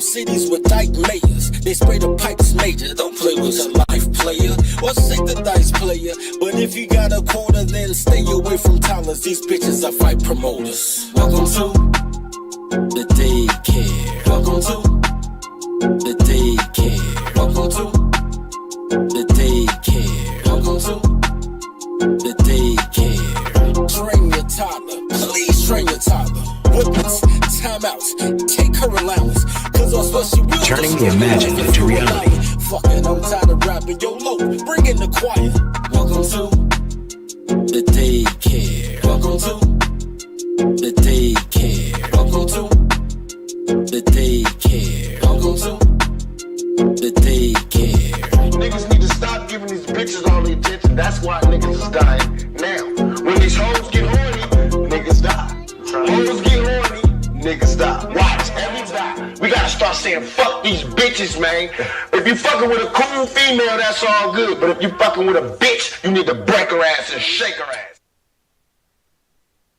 cities with dyke mayors. They spray the pipes major. Don't play with your life, player. Or shake the dice, player. But if you got a quarter, then stay away from toddlers. These bitches are fight promoters. Welcome to the daycare. Welcome to the daycare. Welcome to the daycare. Welcome to the daycare. Train your toddler. Please train your toddler. Whippets, timeouts, take her allowance. Cause on what she will. Turning the imagined into reality. Fucking, I'm tired of rapping. Yo, low, bring in the choir. Welcome to the daycare. Welcome to the daycare. Welcome to the daycare. Welcome to the daycare. Niggas need to stop giving these bitches all the attention. That's why niggas is dying now. When these hoes get horny, niggas die. Hoes get horny, niggas die. Watch, every time. We gotta start saying fuck these bitches, man. If you fucking with a cool female, that's all good. But if you fucking with a bitch, you need to break her ass and shake her ass.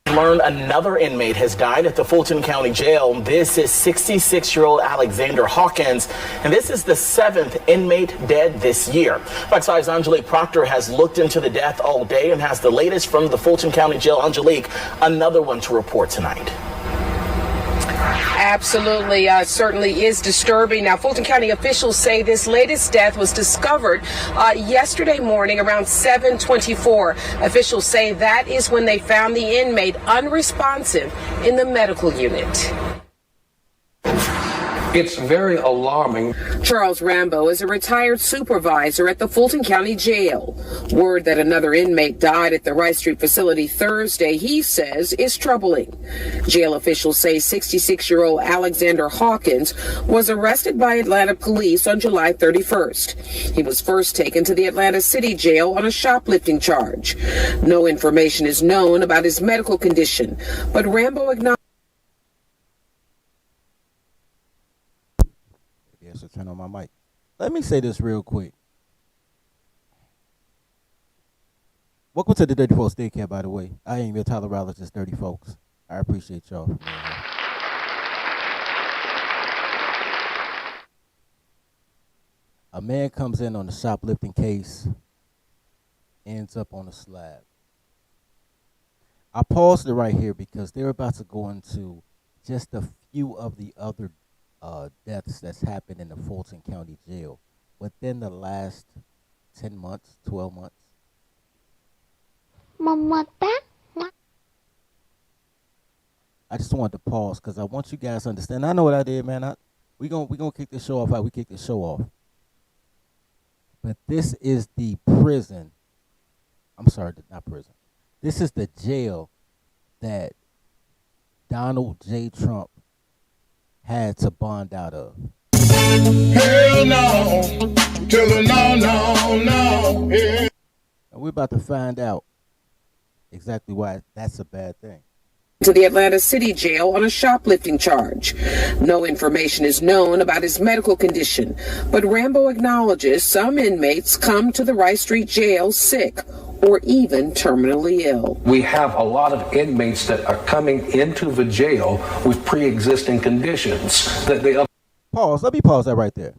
Learned another inmate has died at the Fulton County Jail. This is 66-year-old Alexander Hawkins, and this is the 7th inmate dead this year. Fox 5's Angelique Proctor has looked into the death all day and has the latest from the Fulton County Jail. Angelique, another one to report tonight. Absolutely, certainly is disturbing. Now, Fulton County officials say this latest death was discovered yesterday morning around 7:24. Officials say that is when they found the inmate unresponsive in the medical unit. It's very alarming. Charles Rambo is a retired supervisor at the Fulton County Jail. Word that another inmate died at the Rice Street facility Thursday, he says, is troubling. Jail officials say 66-year-old Alexander Hawkins was arrested by Atlanta police on July 31st. He was first taken to the Atlanta City Jail on a shoplifting charge. No information is known about his medical condition, but Rambo acknowledged. So turn on my mic. Let me say this real quick. Welcome to the Dirty Folks Daycare, by the way. I am your tolerologist, Dirty Folks. I appreciate y'all. A man comes in on a shoplifting case, ends up on a slab. I paused it right here because they're about to go into just a few of the other deaths that's happened in the Fulton County Jail within the last 10 months, 12 months. I just wanted to pause because I want you guys to understand. I know what I did, man. We're gonna kick this show off how we kick this show off. But this is the prison. I'm sorry, not prison. This is the jail that Donald J. Trump had to bond out of. Hell no. Tell her no. Yeah. And we're about to find out exactly why that's a bad thing. To the Atlanta City Jail on a shoplifting charge. No information is known about his medical condition, but Rambo acknowledges some inmates come to the Rice Street Jail sick or even terminally ill. We have a lot of inmates that are coming into the jail with pre-existing conditions that they... Pause. Let me pause that right there.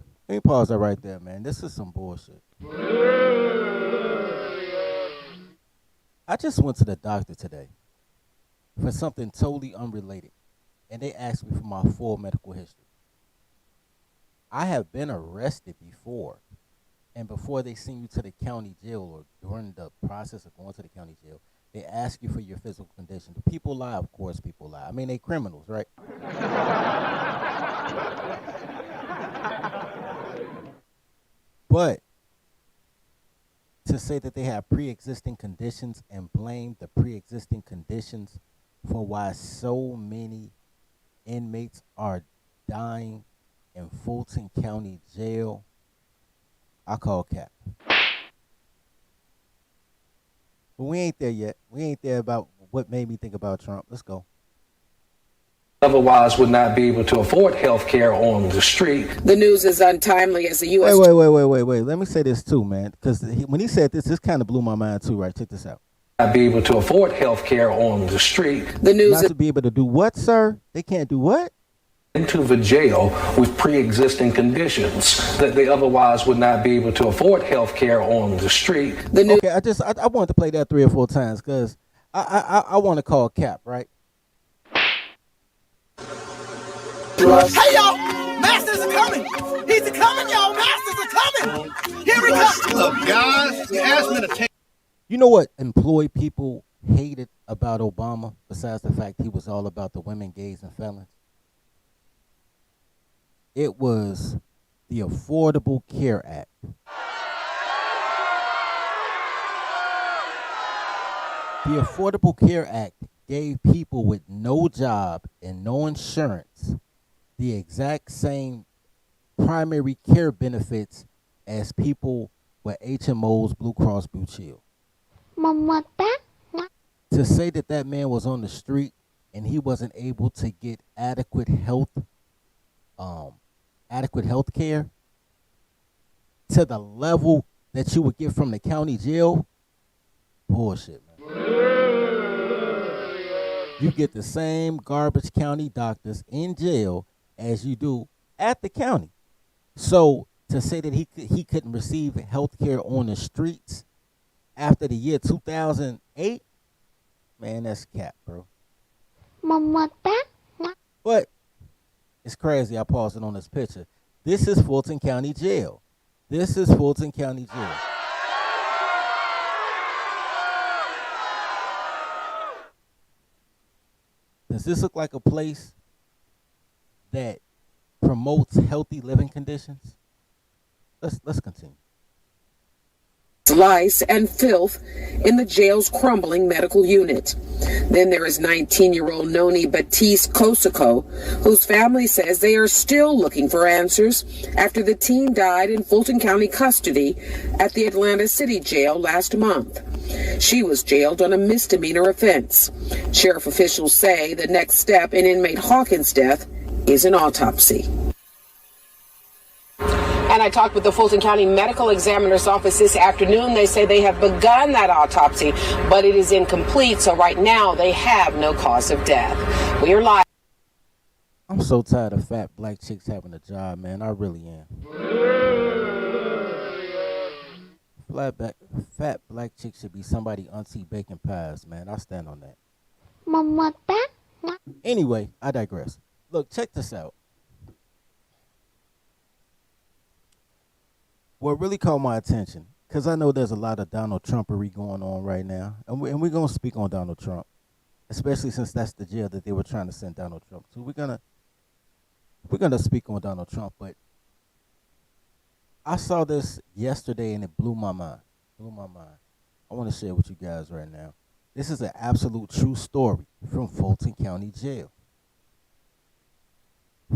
Man. This is some bullshit. I just went to the doctor today for something totally unrelated, and they asked me for my full medical history. I have been arrested before, and before they send you to the county jail or during the process of going to the county jail, they ask you for your physical condition. Do people lie? Of course people lie. I mean, they criminals, right? But to say that they have pre-existing conditions and blame the pre-existing conditions for why so many inmates are dying in Fulton County Jail, I call cap. But we ain't there yet. We ain't there about what made me think about Trump. Let's go. Otherwise would not be able to afford health care on the street. The news is untimely as the U.S. Wait. Let me say this too, man, because when he said this kind of blew my mind too, right? Check this out. Not be able to afford health care on the street. The news not to be able to do what, sir? They can't do what? into the jail with pre-existing conditions that they otherwise would not be able to afford health care on the street. Okay, I wanted to play that 3 or 4 times because I want to call cap, right? Hey y'all, masters are coming. He's coming, y'all. Masters are coming. Here we come. Look, guys, you asked me to take. You know what employed people hated about Obama, besides the fact he was all about the women, gays, and felons? It was the Affordable Care Act. The Affordable Care Act gave people with no job and no insurance the exact same primary care benefits as people with HMOs, Blue Cross Blue Shield. To say that man was on the street and he wasn't able to get adequate health care to the level that you would get from the county jail, bullshit, man. You get the same garbage county doctors in jail as you do at the county. So to say that he couldn't receive health care on the streets after the year 2008, man, that's cap, bro. But it's crazy. I paused it on this picture. This is Fulton County Jail. This is Fulton County Jail. Does this look like a place that promotes healthy living conditions? Let's continue. Lice and filth in the jail's crumbling medical unit. Then there is 19-year-old Noni Batiste Kosoko, whose family says they are still looking for answers after the teen died in Fulton County custody at the Atlanta City Jail last month. She was jailed on a misdemeanor offense. Sheriff officials say the next step in inmate Hawkins' death is an autopsy. And I talked with the Fulton County Medical Examiner's Office this afternoon. They say they have begun that autopsy, but it is incomplete, so right now they have no cause of death. We are live. I'm so tired of fat black chicks having a job, man. I really am. Fat black chicks should be somebody Auntie Bacon Pies, man. I stand on that. Anyway, I digress. Look, check this out. What really caught my attention, because I know there's a lot of Donald Trumpery going on right now, and we're going to speak on Donald Trump, especially since that's the jail that they were trying to send Donald Trump to. We're gonna speak on Donald Trump, but I saw this yesterday and it blew my mind. I want to share with you guys right now. This is an absolute true story from Fulton County Jail.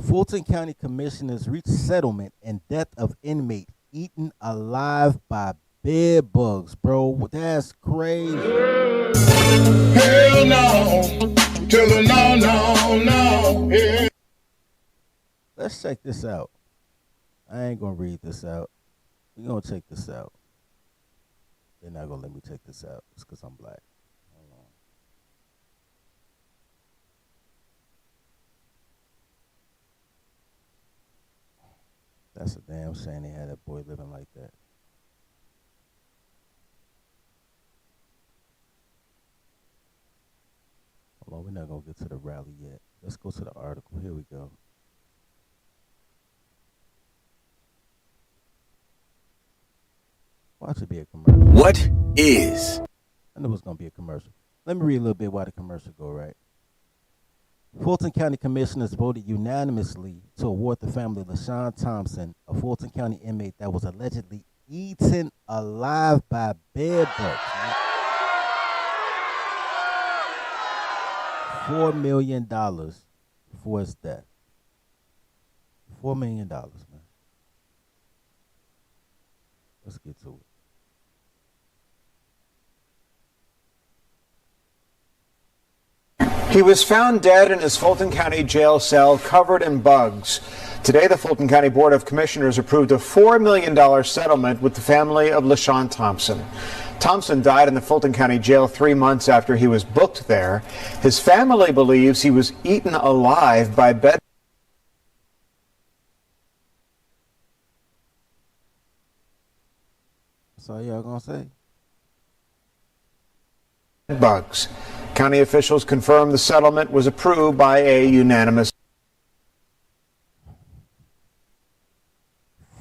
Fulton County commissioners reached settlement in death of inmate eaten alive by bed bugs, bro. That's crazy. Hell no. To the no. Yeah. Let's check this out. I ain't gonna read this out. We're gonna check this out. They're not gonna let me check this out. It's because I'm black. Hold on. That's a damn shame they had that boy living like that. Hold on, we're not gonna get to the rally yet. Let's go to the article. Here we go. Watch it be a commercial. What is? I knew it was gonna be a commercial. Let me read a little bit why the commercial go, right? Fulton County Commissioners voted unanimously to award the family of LaShawn Thompson, a Fulton County inmate that was allegedly eaten alive by bed bugs, $4 million for his death. $4 million, man. Let's get to it. He was found dead in his Fulton County jail cell covered in bugs. Today, the Fulton County Board of Commissioners approved a $4 million settlement with the family of LaShawn Thompson. Thompson died in the Fulton County jail 3 months after he was booked there. His family believes he was eaten alive by bed. So y'all gonna say? Bugs. County officials confirmed the settlement was approved by a unanimous.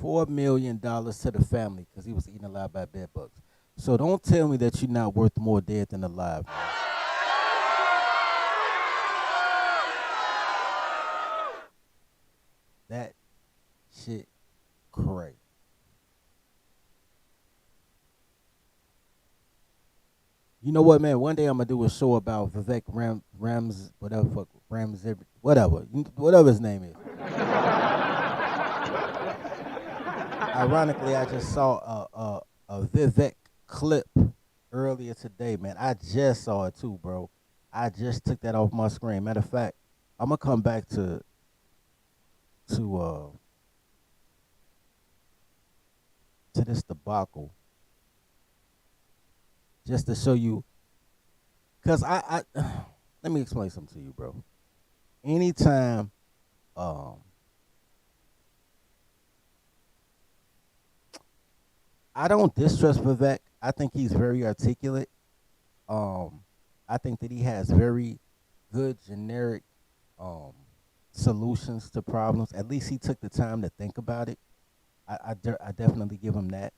$4 million to the family because he was eaten alive by bed bugs. So don't tell me that you're not worth more dead than alive. Man. That shit crazy. You know what, man? One day I'm gonna do a show about Vivek Rams, whatever, whatever his name is. Ironically, I just saw a Vivek clip earlier today, man. I just saw it too, bro. I just took that off my screen. Matter of fact, I'm gonna come back to this debacle just to show you, cause I let me explain something to you, bro. Anytime I don't distrust Vivek. I think he's very articulate. I think that he has very good generic solutions to problems. At least he took the time to think about it. I definitely give him that.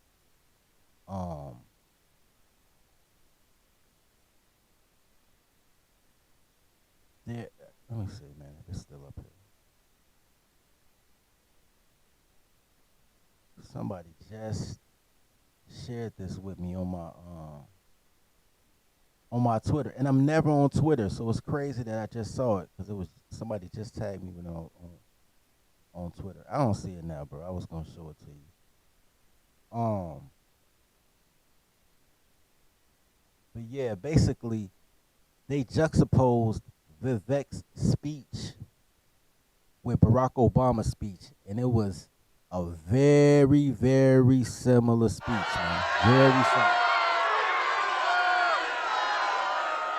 There, let me see, man, if it's still up here. Somebody just shared this with me on my Twitter, and I'm never on Twitter, so it's crazy that I just saw it because it was somebody just tagged me on Twitter. I don't see it now, bro. I was gonna show it to you. But yeah, basically, they juxtaposed Vivek's speech with Barack Obama's speech, and it was a very, very similar speech, man. Very similar.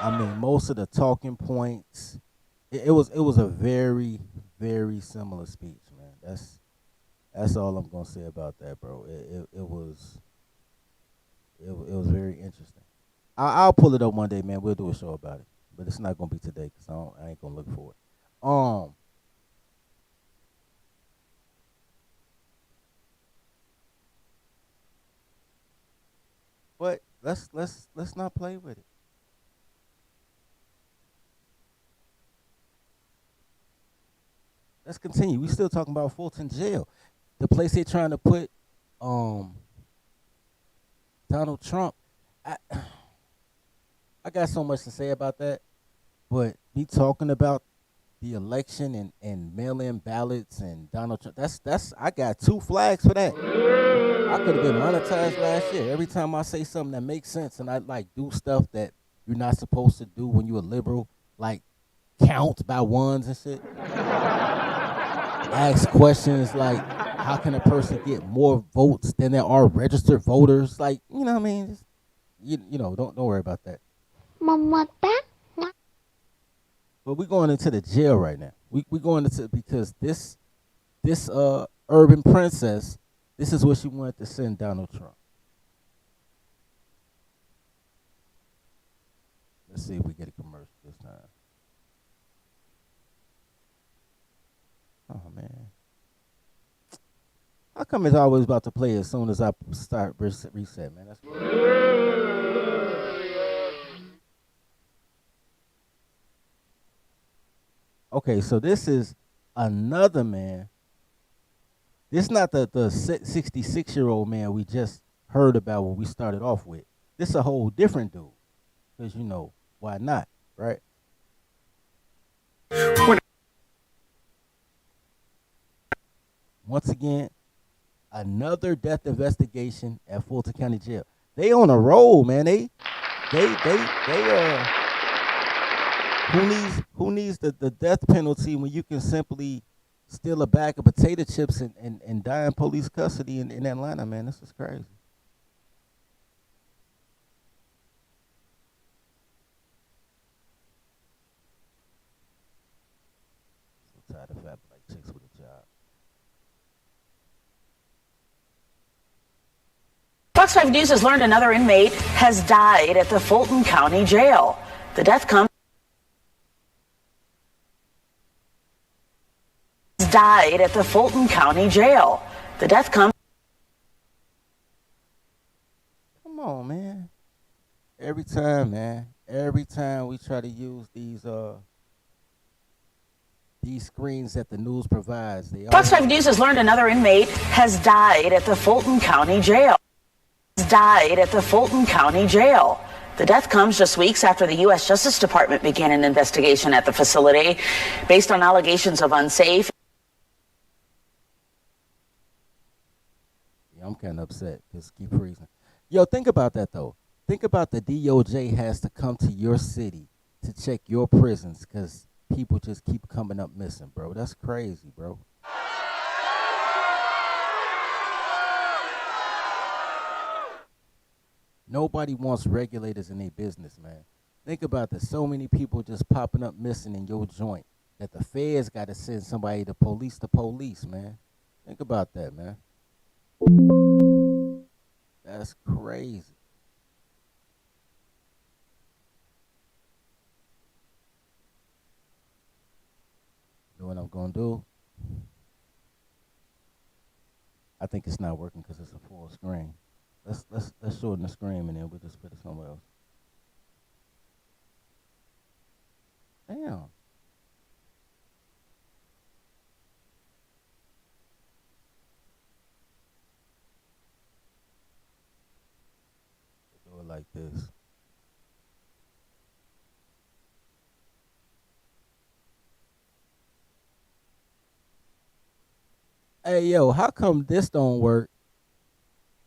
I mean, most of the talking points, it was a very, very similar speech, man. That's all I'm gonna say about that, bro. It was very interesting. I'll pull it up one day, man. We'll do a show about it, but it's not gonna be today because I ain't gonna look for it. But let's not play with it. Let's continue. We still talking about Fulton Jail, the place they're trying to put Donald Trump. I got so much to say about that, but me talking about the election and mail-in ballots and Donald Trump, that's I got 2 flags for that. I could have been monetized last year. Every time I say something that makes sense and I like do stuff that you're not supposed to do when you're a liberal, like count by ones and shit. Ask questions like, how can a person get more votes than there are registered voters? Like, you know what I mean? Just, you know, don't worry about that. But we're going into the jail right now. We going into, because this urban princess, this is what she wanted to send Donald Trump. Let's see if we get a commercial this time. Oh, man. How come it's always about to play as soon as I start reset, man? That's okay, so this is another man. This is not the 66-year-old man we just heard about when we started off with. This is a whole different dude. Because, you know, why not, right? Once again, another death investigation at Fulton County Jail. They on a roll, man. They who needs the death penalty when you can simply steal a bag of potato chips and die in police custody in Atlanta, man? This is crazy. So tired of fat black chicks with a job. Fox 5 News has learned another inmate has died at the Fulton County Jail. The death comes died at the Fulton County Jail. The death comes. Come on, man. Every time, man. Every time we try to use these screens that the news provides, they Fox 5 News has learned another inmate has died at the Fulton County Jail. Died at the Fulton County Jail. The death comes just weeks after the U.S. Justice Department began an investigation at the facility based on allegations of unsafe. Yeah, I'm kind of upset. Just keep freezing. Yo, think about that, though. Think about the DOJ has to come to your city to check your prisons because people just keep coming up missing, bro. That's crazy, bro. Nobody wants regulators in their business, man. Think about this. So many people just popping up missing in your joint that the feds got to send somebody to police the police, man. Think about that, man. That's crazy. You know what I'm going to do? I think it's not working because it's a full screen. Let's shorten the screen and then we'll just put it somewhere else. Damn. Do it like this. Hey, yo, how come this don't work?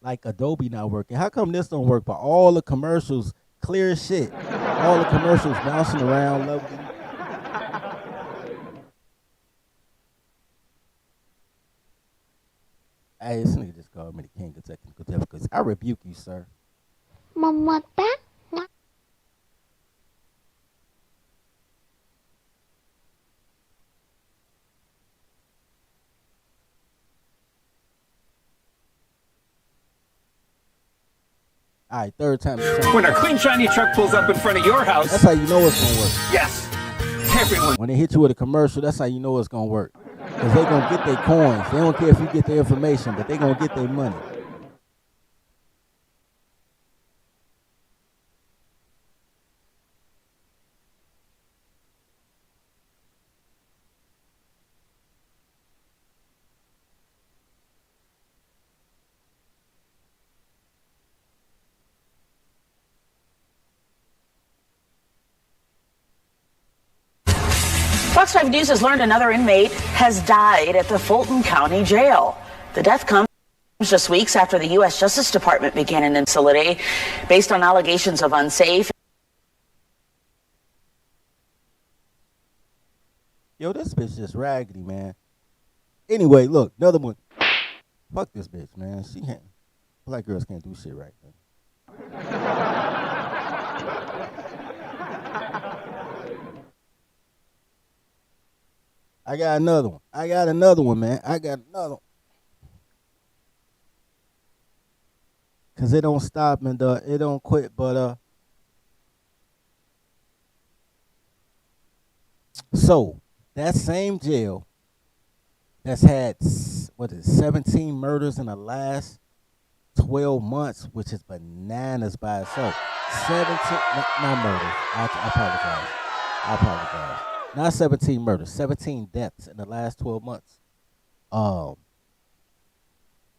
Like Adobe not working. How come this don't work? But all the commercials clear as shit. All the commercials bouncing around, lovely. Hey, this nigga just called me the king of technical difficulties. I rebuke you, sir. Mama, back. All right, third time. When a clean, shiny truck pulls up in front of your house. That's how you know it's going to work. Yes. Everyone. When they hit you with a commercial, that's how you know it's going to work. Because they're going to get their coins. They don't care if you get their information, but they're going to get their money. Fox 5 News has learned another inmate has died at the Fulton County Jail. The death comes just weeks after the U.S. Justice Department began an facility based on allegations of unsafe. Yo, this bitch just raggedy, man. Anyway, look, another one. Fuck this bitch, man. She can't. Black girls can't do shit right, man. I got another one. Man. I got another one. Cause it don't stop and it don't quit, but so that same jail that's had 17 murders in the last 12 months, which is bananas by itself. 17 not murders. I apologize. Not 17 murders, 17 deaths in the last 12 months.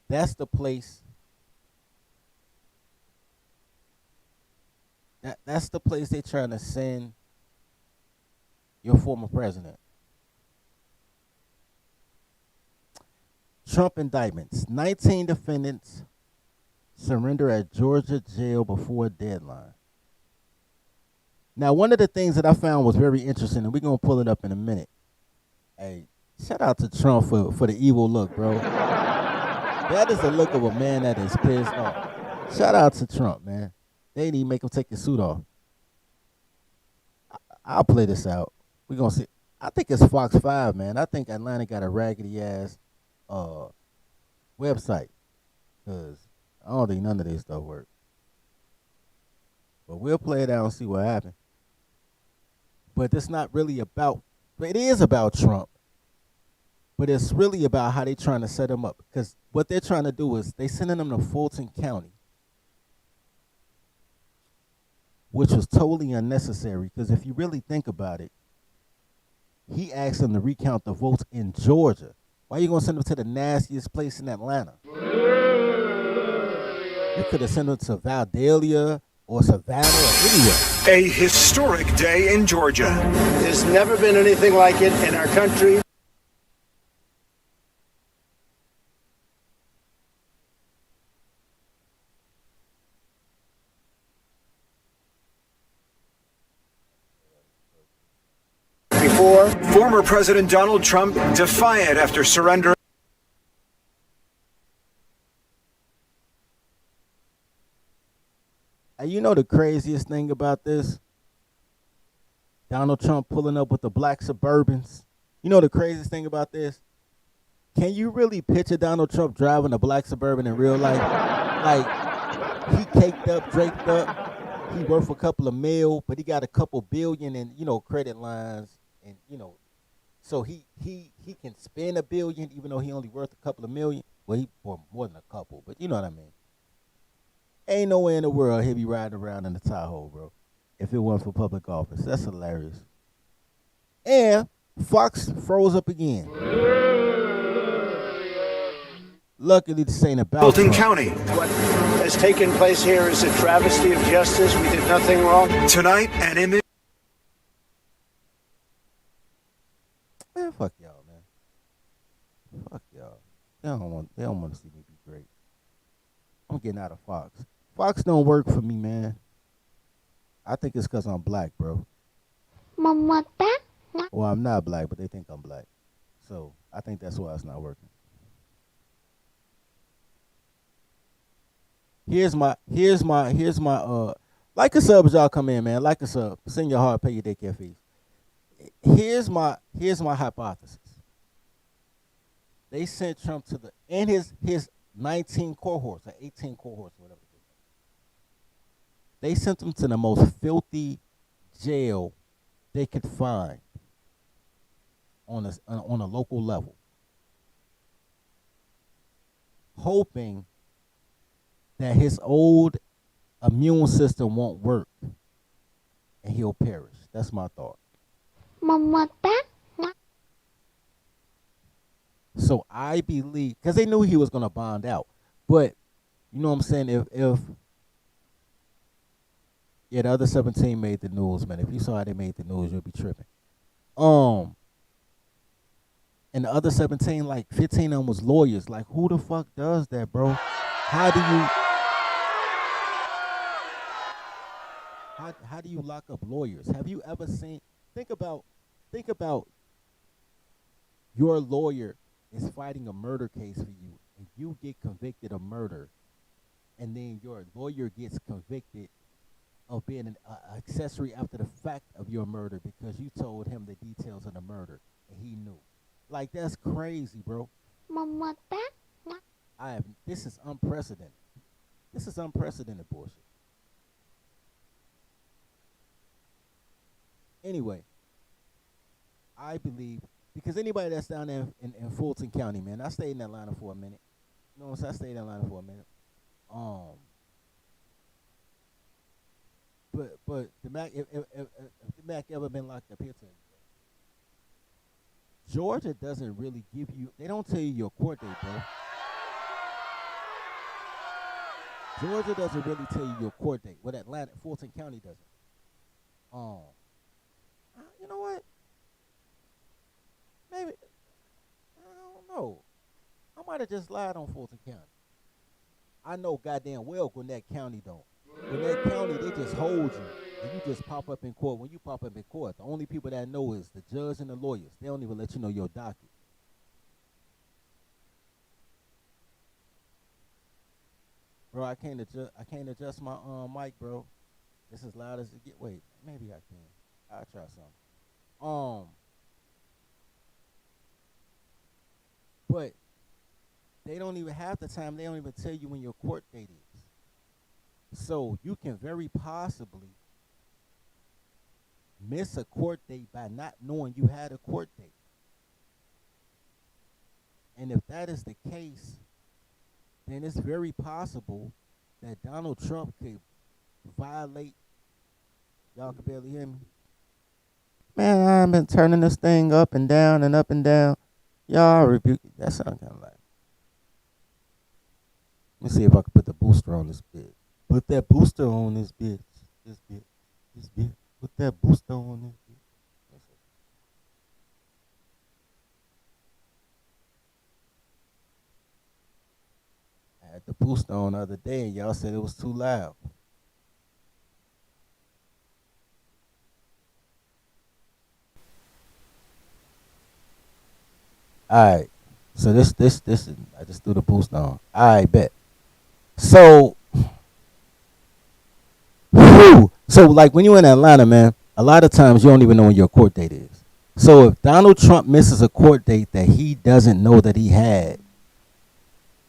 That's the place. That's the place they're trying to send your former president. Trump indictments. 19 defendants surrender at Georgia jail before deadline. Now, one of the things that I found was very interesting, and we're going to pull it up in a minute. Hey, shout out to Trump for the evil look, bro. That is the look of a man that is pissed off. Shout out to Trump, man. They didn't even make him take his suit off. I'll play this out. We're going to see. I think it's Fox 5, man. I think Atlanta got a raggedy-ass website. Because I don't think none of this stuff works. But we'll play it out and see what happens. But it's not really about, but it is about Trump. But it's really about how they're trying to set him up. Because what they're trying to do is they sending him to Fulton County, which was totally unnecessary. Because if you really think about it, he asked them to recount the votes in Georgia. Why are you going to send them to the nastiest place in Atlanta? You could have sent them to Valdelia or Savannah or anywhere. A historic day in Georgia. There's never been anything like it in our country. Before. Former President Donald Trump defiant after surrendering. You know the craziest thing about this? Donald Trump pulling up with the black Suburbans. You know the craziest thing about this? Can you really picture Donald Trump driving a black Suburban in real life? Like, he caked up, draped up. He worth a couple of mil, but he got a couple billion in, credit lines. And, so he can spend $1 billion even though he only worth a couple of million. Well, he or more than a couple, but you know what I mean. Ain't no way in the world he'd be riding around in the Tahoe, bro, if it wasn't for public office. That's hilarious. And Fox froze up again. Luckily, this ain't about Fulton Trump. County. What has taken place here is a travesty of justice. We did nothing wrong. Tonight, an image. Man, fuck y'all, man. Fuck y'all. They don't want to see me be great. I'm getting out of Fox. Fox don't work for me, man. I think it's because I'm black, bro. Well, I'm not black, but they think I'm black. So I think that's why it's not working. Here's my like a sub as y'all come in, man. Like a sub. Send your heart, pay your daycare fees. Here's my hypothesis. They sent Trump to his 19 cohorts or 18 cohorts, whatever. They sent him to the most filthy jail they could find on a local level, hoping that his old immune system won't work and he'll perish. That's my thought. So I believe, because they knew he was going to bond out. But, you know what I'm saying, if the other 17 made the news, man. If you saw how they made the news, you'll be tripping. And the other 17, like 15 of them was lawyers. Like, who the fuck does that, bro? How do you lock up lawyers? Have you ever seen, think about your lawyer is fighting a murder case for you, and you get convicted of murder, and then your lawyer gets convicted of being an accessory after the fact of your murder because you told him the details of the murder and he knew. Like, that's crazy, bro. This is unprecedented. This is unprecedented bullshit. Anyway, I believe, because anybody that's down there in Fulton County, man, I stayed in Atlanta for a minute. You know what I'm saying? I stayed in Atlanta for a minute. But the Mac, if the Mac ever been locked up here to Georgia doesn't really give you, they don't tell you your court date, bro. Georgia doesn't really tell you your court date. What Fulton County doesn't. You know what? Maybe, I don't know. I might have just lied on Fulton County. I know goddamn well Gwinnett County don't. Gwinnett County, they just hold you, and you just pop up in court. When you pop up in court, the only people that know is the judge and the lawyers. They don't even let you know your docket. Bro, I can't adjust my mic, bro. It's as loud as it get. Wait, maybe I can. I'll try something. But they don't even half the time they don't even tell you when your court date is. So you can very possibly miss a court date by not knowing you had a court date. And if that is the case, then it's very possible that Donald Trump could violate. Y'all can barely hear me. Man, I've been turning this thing up and down and up and down. Y'all rebuke it. That sounds kind of like. Let me see if I can put the booster on this bit. Put that booster on this bit. This bit. This bit. Put that booster on this bit. I had the booster on the other day and y'all said it was too loud. Alright. So this is, I just threw the booster on. Alright, bet. So So like when you're in Atlanta, man, a lot of times you don't even know when your court date is. So if Donald Trump misses a court date that he doesn't know that he had,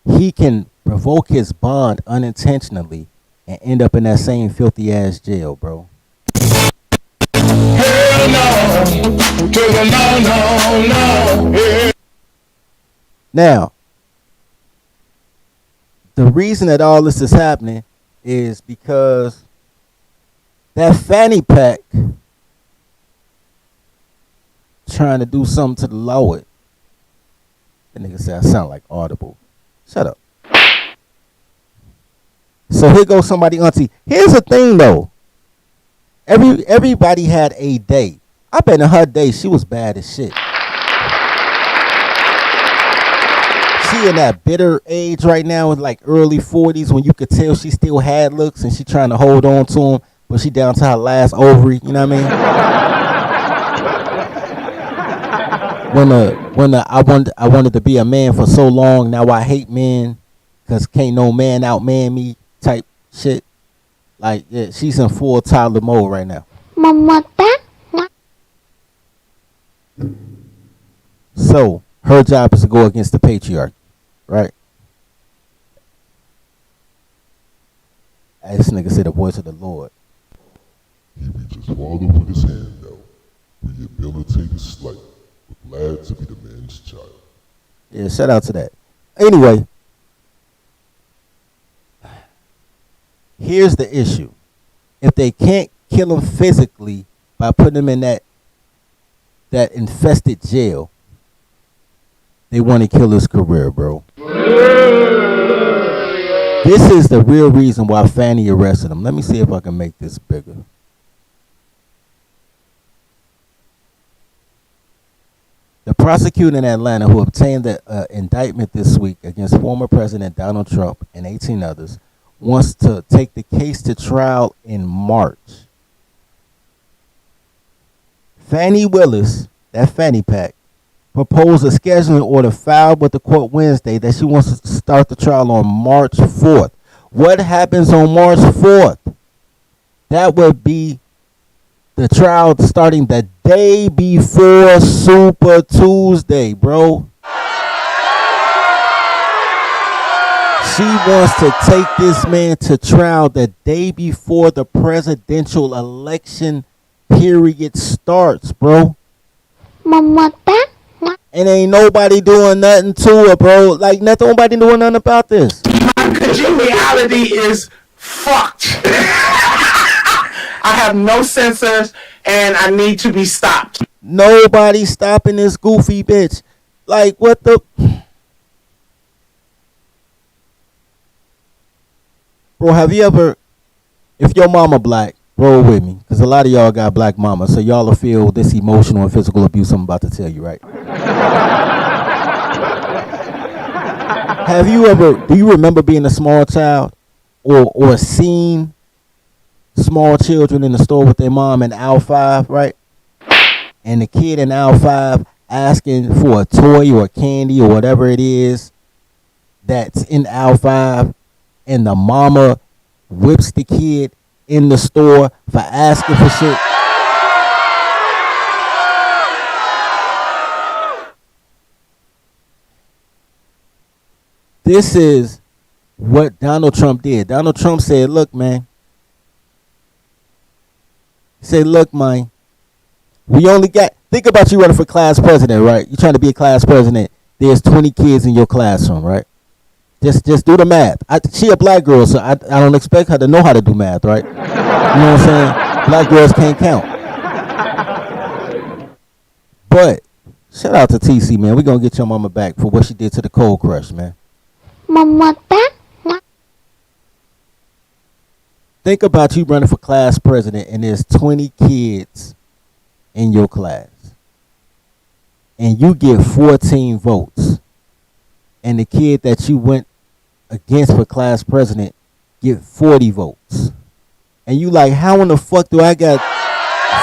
he can revoke his bond unintentionally and end up in that same filthy ass jail, bro. Hell no, to the no. Now, the reason that all this is happening is because that fanny pack trying to do something to the Lord. That nigga said I sound like Audible. Shut up. So here goes somebody auntie. Here's the thing though. Everybody had a day. I bet in her day she was bad as shit. She in that bitter age right now in like early 40s when you could tell she still had looks and she trying to hold on to them, but she down to her last ovary, you know what I mean? I wanted to be a man for so long, now I hate men because can't no man outman me type shit. Like, yeah, she's in full toddler mode right now. So, her job is to go against the patriarchy, right? This nigga said the voice of the Lord. He reaches farther with his hand out, rehabilitated slight, but glad to be the man's child. Yeah, shout out to that. Anyway, here's the issue. If they can't kill him physically by putting him in that infested jail, they want to kill his career, bro. This is the real reason why Fanni arrested him. Let me see if I can make this bigger. The prosecutor in Atlanta who obtained the indictment this week against former President Donald Trump and 18 others wants to take the case to trial in March. Fanni Willis, that fanny pack, proposed a scheduling order filed with the court Wednesday that she wants to start the trial on March 4th. What happens on March 4th? That would be the trial starting the day before Super Tuesday, bro. She wants to take this man to trial the day before the presidential election period starts, bro. And ain't nobody doing nothing to it, bro. Like, nobody doing nothing about this. My congeniality is fucked. I have no sensors, and I need to be stopped. Nobody stopping this goofy bitch. Like, what the... Bro, have you ever... If your mama black, roll with me. Because a lot of y'all got black mamas, so y'all will feel this emotional and physical abuse I'm about to tell you, right? Have you ever... Do you remember being a small child? Or seen small children in the store with their mom in aisle 5, right? And the kid in aisle 5 asking for a toy or a candy or whatever it is that's in aisle 5, and the mama whips the kid in the store for asking for shit. This is what Donald Trump did. Donald Trump said, look, man. He said, look, man. We only got, think about you running for class president, right? You're trying to be a class president. There's 20 kids in your classroom, right? Just do the math. She a black girl, so I don't expect her to know how to do math, right? You know what I'm saying? Black girls can't count. But shout out to TC, man. We're going to get your mama back for what she did to the Cold Crush, man. Mamata. Think about you running for class president and there's 20 kids in your class. And you get 14 votes. And the kid that you went against for class president get 40 votes. And you like, how in the fuck do I got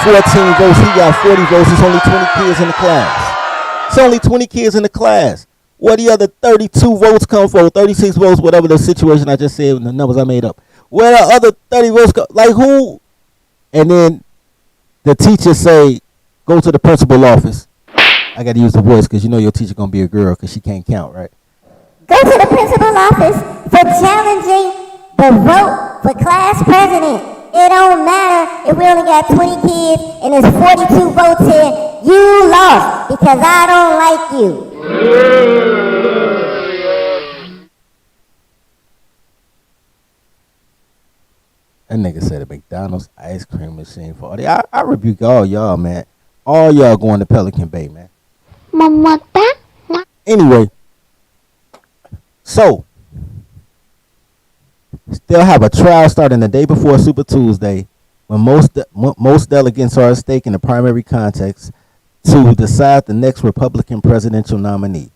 14 votes? He got 40 votes. It's only 20 kids in the class. It's only 20 kids in the class. Where the other 32 votes come from? 36 votes, whatever the situation I just said, the numbers I made up. Where the other 30 votes go? Like who? And then the teacher say, go to the principal office. I got to use the voice because you know your teacher going to be a girl because she can't count, right? Go to the principal office for challenging the vote for class president. It don't matter if we only got 20 kids and there's 42 votes here. You lost because I don't like you. That nigga said a McDonald's ice cream machine for all the. I rebuke all y'all, man. All y'all going to Pelican Bay, man. Mamata. Anyway, so they'll have a trial starting the day before Super Tuesday, when most delegates are at stake in the primary contest to decide the next Republican presidential nominee.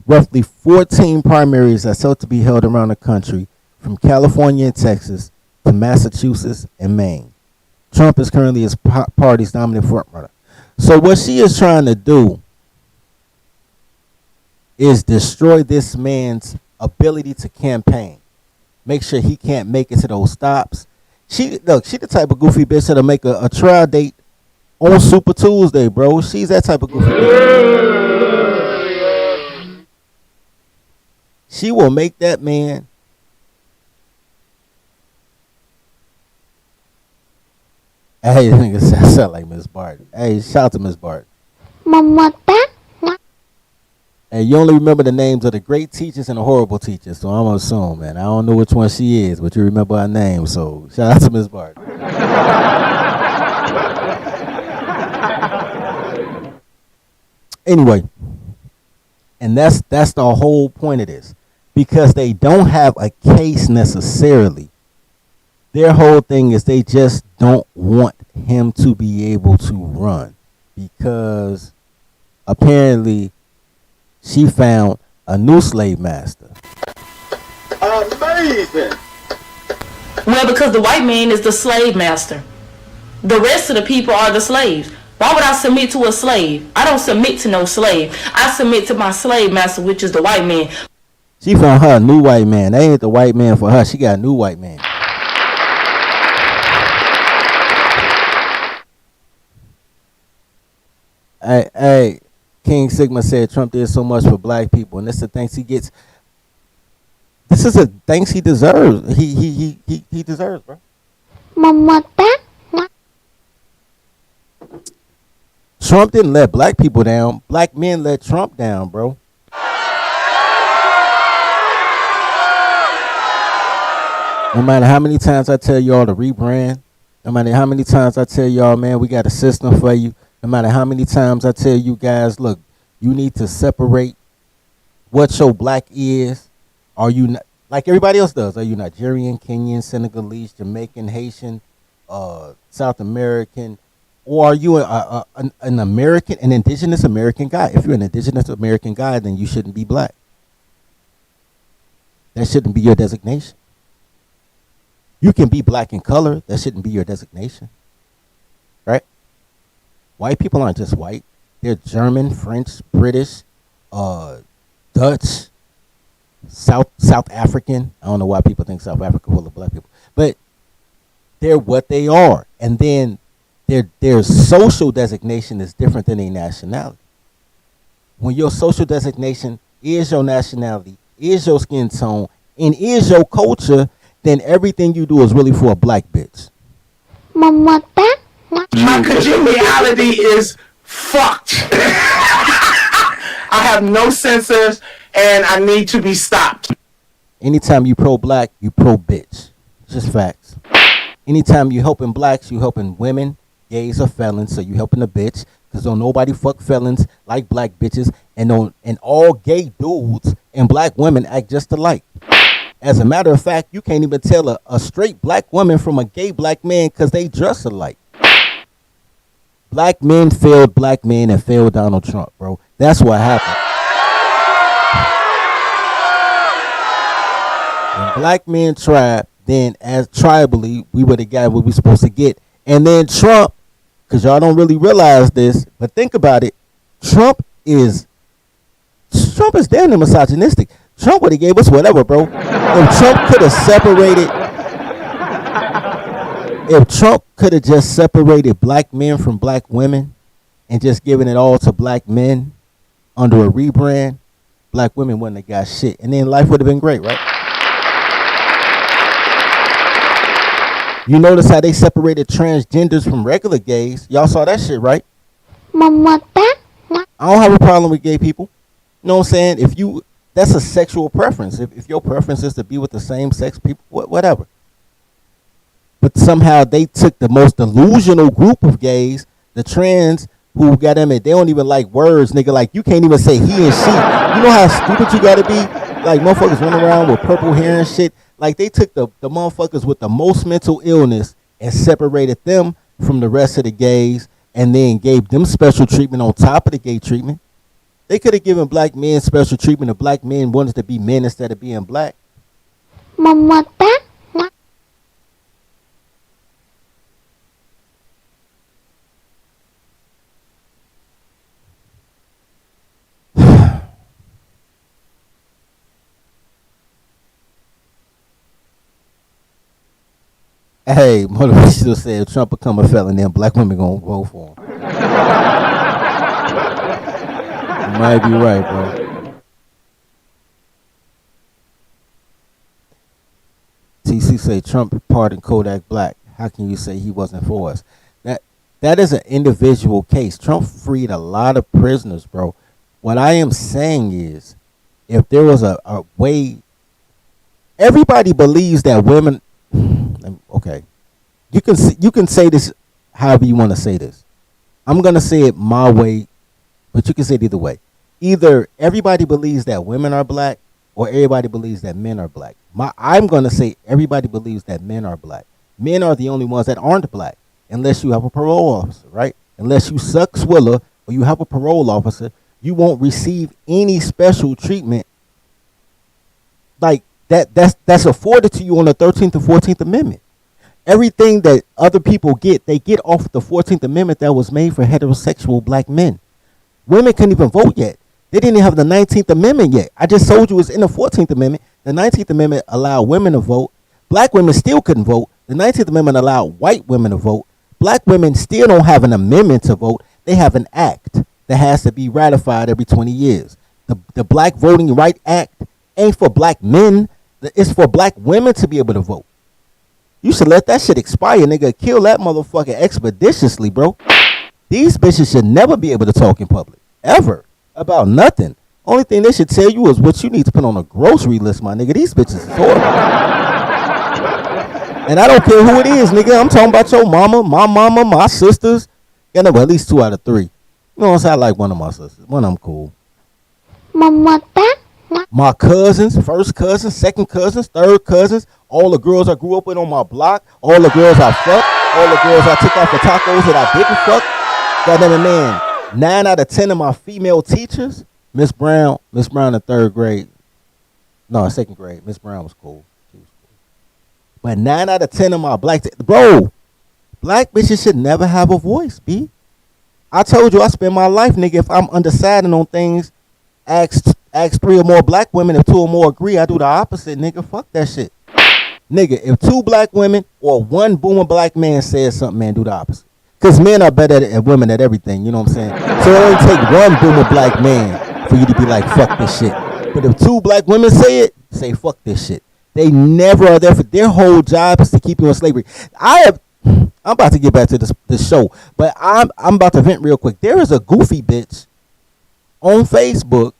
Roughly 14 primaries are set to be held around the country, from California and Texas to Massachusetts and Maine. Trump is currently his party's dominant frontrunner. So what she is trying to do is destroy this man's ability to campaign. Make sure he can't make it to those stops. She the type of goofy bitch that'll make a trial date on Super Tuesday, bro. She's that type of goofy bitch. She will make that man Hey, nigga sound like Miss Barton. Hey, shout out to Miss Barton. Mamata. Hey, you only remember the names of the great teachers and the horrible teachers, so I'm gonna assume, man. I don't know which one she is, but you remember her name, so shout out to Miss Barton. Anyway, and that's the whole point of this, because they don't have a case necessarily. Their whole thing is they just don't want him to be able to run, because apparently she found a new slave master. Amazing. Well, because the white man is the slave master. The rest of the people are the slaves. Why would I submit to a slave? I don't submit to no slave. I submit to my slave master, which is the white man. She found her a new white man. That ain't the white man for her. She got a new white man. Hey, King Sigma said Trump did so much for black people, and this is the thanks he gets. This is a thanks he deserves. He deserves, bro. Mamata. Trump didn't let black people down. Black men let Trump down, bro. No matter how many times I tell y'all to rebrand, no matter how many times I tell y'all, man, we got a system for you. No matter how many times I tell you guys, look, you need to separate what your black is. Are you not, like everybody else does? Are you Nigerian, Kenyan, Senegalese, Jamaican, Haitian, South American? Or are you an American, an indigenous American guy? If you're an indigenous American guy, then you shouldn't be black. That shouldn't be your designation. You can be black in color. That shouldn't be your designation. Right? White people aren't just white. They're German, French, British, Dutch, South African. I don't know why people think South Africa full of black people. But they're what they are. And then their social designation is different than their nationality. When your social designation is your nationality, is your skin tone, and is your culture, then everything you do is really for a black bitch. My congeniality is fucked. I have no sensors, and I need to be stopped. Anytime you pro-black, you pro-bitch. Just facts. Anytime you helping blacks, you helping women, gays, or felons, so you helping a bitch. Because don't nobody fuck felons like black bitches, and all gay dudes and black women act just alike. As a matter of fact, you can't even tell a straight black woman from a gay black man because they dress alike. Black men failed black men and failed Donald Trump, bro. That's what happened. When black men tried, then as tribally, we would have got what we supposed to get. And then Trump, because y'all don't really realize this, but think about it. Trump is damn near misogynistic. Trump would have gave us whatever, bro. If Trump could have just separated black men from black women and just given it all to black men under a rebrand, black women wouldn't have got shit. And then life would have been great, right? You notice how they separated transgenders from regular gays. Y'all saw that shit, right? I don't have a problem with gay people. You know what I'm saying? That's a sexual preference. If your preference is to be with the same sex people, whatever. But somehow they took the most delusional group of gays, the trans, who got them, and they don't even like words, nigga. Like, you can't even say he and she. You know how stupid you gotta be? Like, motherfuckers running around with purple hair and shit. Like, they took the motherfuckers with the most mental illness and separated them from the rest of the gays and then gave them special treatment on top of the gay treatment. They could have given black men special treatment if black men wanted to be men instead of being black. Hey, motivational said if Trump become a felon, then black women gonna vote for him. You might be right, bro. TC say Trump pardoned Kodak Black. How can you say he wasn't for us? That is an individual case. Trump freed a lot of prisoners, bro. What I am saying is, if there was a way, everybody believes that women. Okay, you can say this however you want to say this. I'm gonna say it my way, but you can say it either way. Either everybody believes that women are black, or everybody believes that men are black. I'm gonna say everybody believes that men are black. Men are the only ones that aren't black, unless you have a parole officer, right? Unless you suck Swiller or you have a parole officer, you won't receive any special treatment like that's afforded to you on the 13th and 14th Amendment. Everything that other people get, they get off the 14th Amendment that was made for heterosexual black men. Women couldn't even vote yet. They didn't even have the 19th Amendment yet. I just told you it's in the 14th Amendment. The 19th Amendment allowed women to vote. Black women still couldn't vote. The 19th Amendment allowed white women to vote. Black women still don't have an amendment to vote. They have an act that has to be ratified every 20 years. The Black Voting Right Act ain't for black men. It's for black women to be able to vote. You should let that shit expire, nigga. Kill that motherfucker expeditiously, bro. These bitches should never be able to talk in public. Ever. About nothing. Only thing they should tell you is what you need to put on a grocery list, my nigga. These bitches is horrible. And I don't care who it is, nigga. I'm talking about your mama, my sisters. Got number at least 2 out of 3. You know what I'm saying? I like one of my sisters. One of them cool. My cousins, first cousins, second cousins, third cousins, all the girls I grew up with on my block, all the girls I fucked, all the girls I took out for tacos that I didn't fuck. Goddamn it, man. 9 out of 10 of my female teachers, Miss Brown in 3rd grade. No, 2nd grade. Miss Brown was cool. She was cool. But 9 out of 10 of my black black bitches should never have a voice, B. I told you I spend my life, nigga, if I'm undecided on things, ask 3 or more black women. If 2 or more agree, I do the opposite, nigga. Fuck that shit. Nigga, if 2 black women or 1 boomer black man says something, man, do the opposite. Because men are better at women at everything, you know what I'm saying? So it only take 1 boomer black man for you to be like, fuck this shit. But if two black women say it, say fuck this shit. They never are there for their whole job is to keep you in slavery. I'm about to get back to this show, but I'm about to vent real quick. There is a goofy bitch on Facebook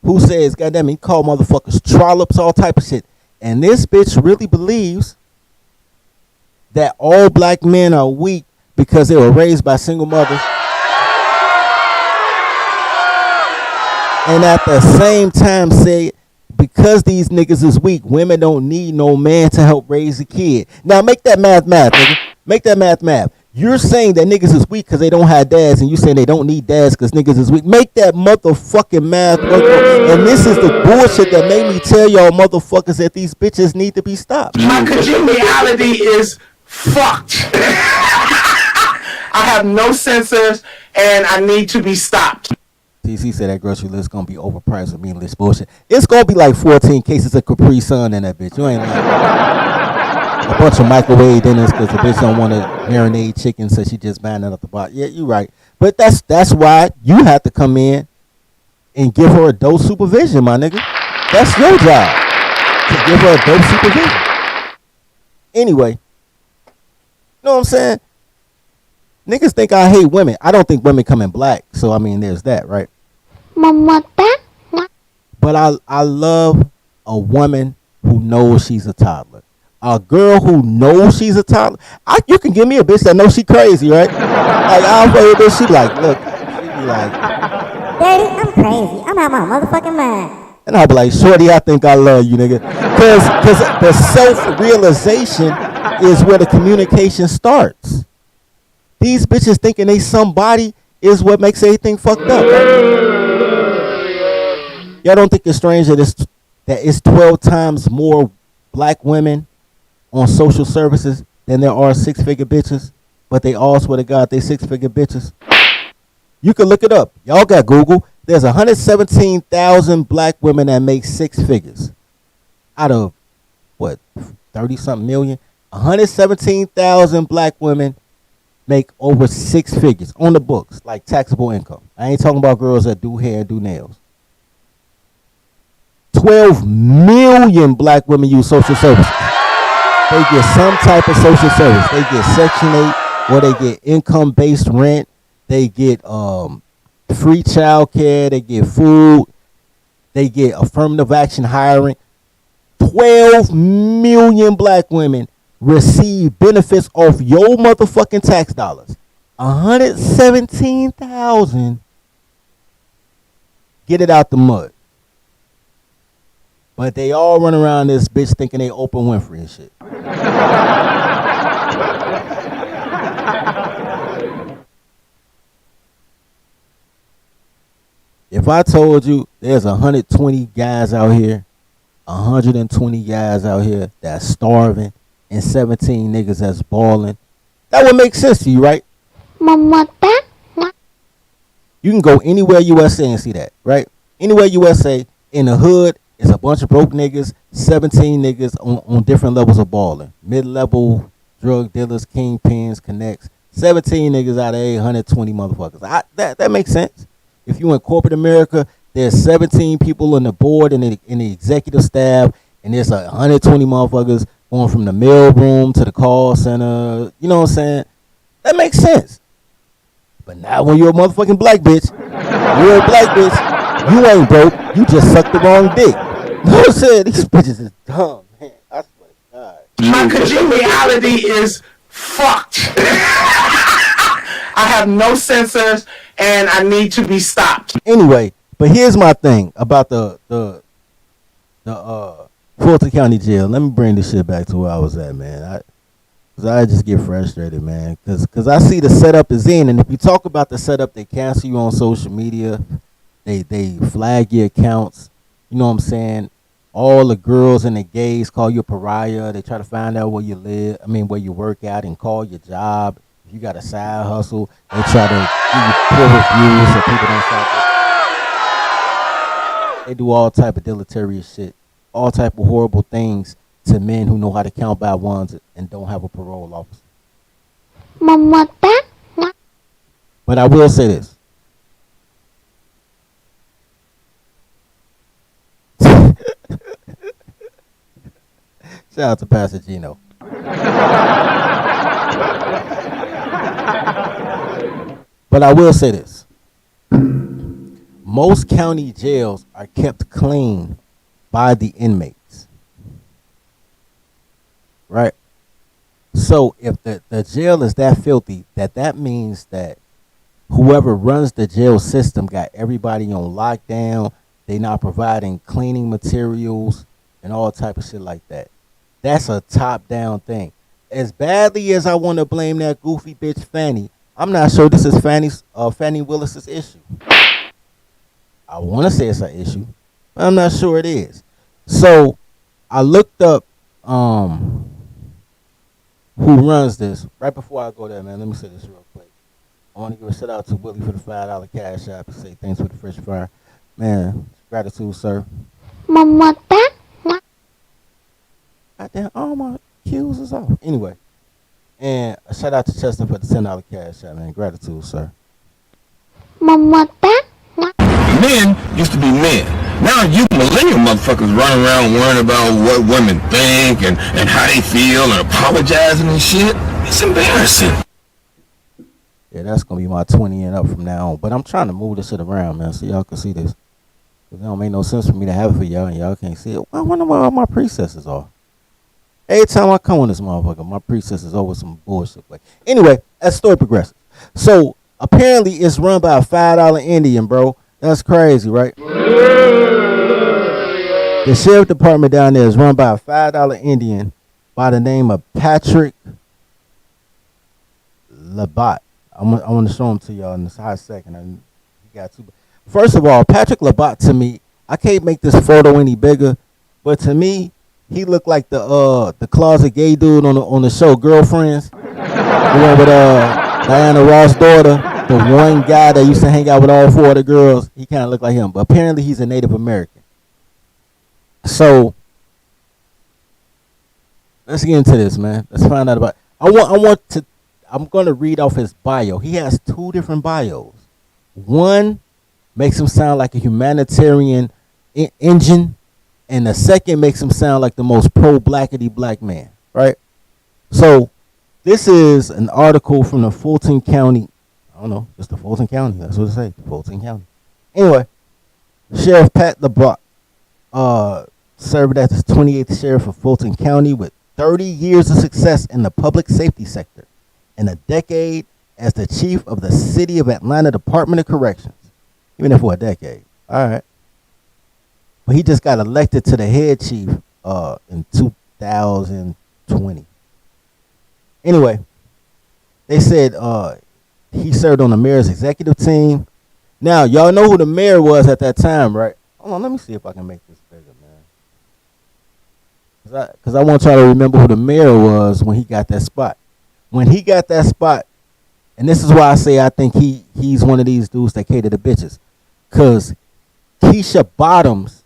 who says, goddamn, he called motherfuckers trollops, all type of shit. And this bitch really believes that all black men are weak because they were raised by single mothers. And at the same time say, because these niggas is weak, women don't need no man to help raise a kid. Now make that math, nigga. Make that math. You're saying that niggas is weak because they don't have dads, and you saying they don't need dads because niggas is weak. Make that motherfucking math work. And this is the bullshit that made me tell y'all motherfuckers that these bitches need to be stopped. My congeniality is fucked. I have no sensors, and I need to be stopped. TC said that grocery list gonna be overpriced with meaningless bullshit. It's gonna be like 14 cases of Capri Sun in that bitch. You ain't lying. A bunch of microwave dinners because the bitch don't want to marinate chicken, so she just buying it at the box. Yeah, you right. But that's why you have to come in and give her adult supervision, my nigga. That's your job, to give her adult supervision. Anyway, you know what I'm saying? Niggas think I hate women. I don't think women come in black, so I mean, there's that, right? But I love a woman who knows she's a toddler. A girl who knows she's a toddler. You can give me a bitch that knows she crazy, right? Like, I'll play with this. She be like, look. She be like, Daddy, I'm crazy. I'm out my motherfucking mind. and I'll be like, shorty, I think I love you, nigga. Because the self-realization is where the communication starts. These bitches thinking they somebody is what makes everything fucked up. Y'all don't think it's strange that it's 12 times more black women on social services than there are six-figure bitches, but they all swear to God they six-figure bitches? You can look it up. Y'all got Google. There's 117,000 black women that make six figures out of, what, 30-something million? 117,000 black women make over six figures on the books, like taxable income. I ain't talking about girls that do hair and do nails. 12 million black women use social services. They get some type of social service. They get Section 8, or they get income-based rent. They get free child care. They get food. They get affirmative action hiring. 12 million black women receive benefits off your motherfucking tax dollars. 117,000 get it out the mud. But they all run around this bitch thinking they Oprah Winfrey and shit. If I told you there's 120 guys out here, 120 guys out here that's starving, and 17 niggas that's balling, that would make sense to you, right? You can go anywhere USA and see that, right? Anywhere USA, in the hood, it's a bunch of broke niggas, 17 niggas on different levels of balling. Mid-level drug dealers, kingpins, connects. 17 niggas out of 120 motherfuckers. That makes sense. If you in corporate America, there's 17 people on the board and in the executive staff, and there's 120 motherfuckers going from the mail room to the call center. You know what I'm saying? That makes sense. But now when you're a motherfucking black bitch, you're a black bitch, you ain't broke, you just sucked the wrong dick. You know what I'm saying? These bitches is dumb, man. I swear to God. My congeniality is fucked. I have no sensors, and I need to be stopped. Anyway, but here's my thing about the Fulton County Jail. Let me bring this shit back to where I was at, man. I just get frustrated, man, because I see the setup is in, and if you talk about the setup, they cancel you on social media. They flag your accounts. You know what I'm saying? All the girls and the gays call you a pariah. They try to find out where you live. Where you work at, and call your job. If you got a side hustle, they try to give you poor reviews so people don't shop. They do all type of deleterious shit, all type of horrible things to men who know how to count by ones and don't have a parole officer. But I will say this. Shout out to Pastor Gino. But I will say this. Most county jails are kept clean by the inmates. Right? So if the jail is that filthy, that means that whoever runs the jail system got everybody on lockdown. They not providing cleaning materials and all type of shit like that. That's a top-down thing. As badly as I want to blame that goofy bitch Fanny, I'm not sure this is Fanni Willis's issue. I want to say it's an issue, but I'm not sure it is. So I looked up who runs this. Right before I go there, man, let me say this real quick. I want to give a shout out to Willie for the $5 cash app and say thanks for the fresh fire. Man, gratitude, sir. Goddamn, all my cues is off. Anyway, and a shout out to Chester for the $10 cash app, man. Gratitude, sir. Men used to be men. Now you millennial motherfuckers running around worrying about what women think and how they feel and apologizing and shit. It's embarrassing. Yeah, that's going to be my 20 and up from now on. But I'm trying to move this shit around, man, so y'all can see this. Because it don't make no sense for me to have it for y'all and y'all can't see it. I wonder what all my presets are. Every time I come on this motherfucker, my preset is over some bullshit. But anyway, as the story progresses. So apparently it's run by a $5 Indian, bro. That's crazy, right? The sheriff department down there is run by a $5 Indian by the name of Patrick Labat. I want to show him to y'all in this hot second. First of all, Patrick Labat, to me, I can't make this photo any bigger, but to me, he looked like the closet gay dude on the show Girlfriends. The one with Diana Ross' daughter. The one guy that used to hang out with all four of the girls, he kind of looked like him. But apparently he's a Native American. So, let's get into this, man. Let's find out about it. I'm going to read off his bio. He has two different bios. One makes him sound like a humanitarian engine, and the second makes him sound like the most pro-blackity black man, right? So, this is an article from the Fulton County. I don't know, it's the Fulton County. That's what it says, Fulton County. Anyway, Sheriff Pat LeBlanc served as the 28th sheriff of Fulton County with 30 years of success in the public safety sector and a decade as the chief of the City of Atlanta Department of Corrections. Even if for a decade. All right. But he just got elected to the head chief in 2020. Anyway, they said he served on the mayor's executive team. Now, y'all know who the mayor was at that time, right? Hold on, let me see if I can make this bigger, man. Because I want y'all to remember who the mayor was when he got that spot. When he got that spot, and this is why I say I think he's one of these dudes that cater to bitches. Because Keisha Bottoms,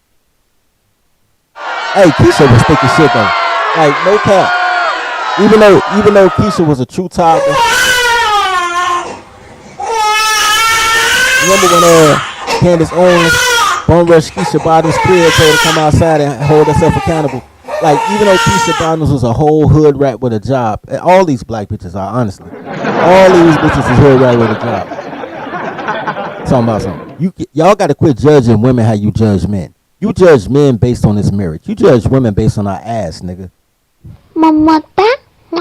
hey, Keisha was thick as shit, though. Like, no cap. Even though Keisha was a true toddler. Remember when Candace Owens bum rushed Keisha Bottoms' crib, told her to come outside and hold herself accountable? Like, even though Keisha Bottoms was a whole hood rat with a job, and all these black bitches are, honestly. All these bitches is hood rat with a job. Talking about something. Y'all got to quit judging women how you judge men. You judge men based on this marriage. You judge women based on our ass, nigga.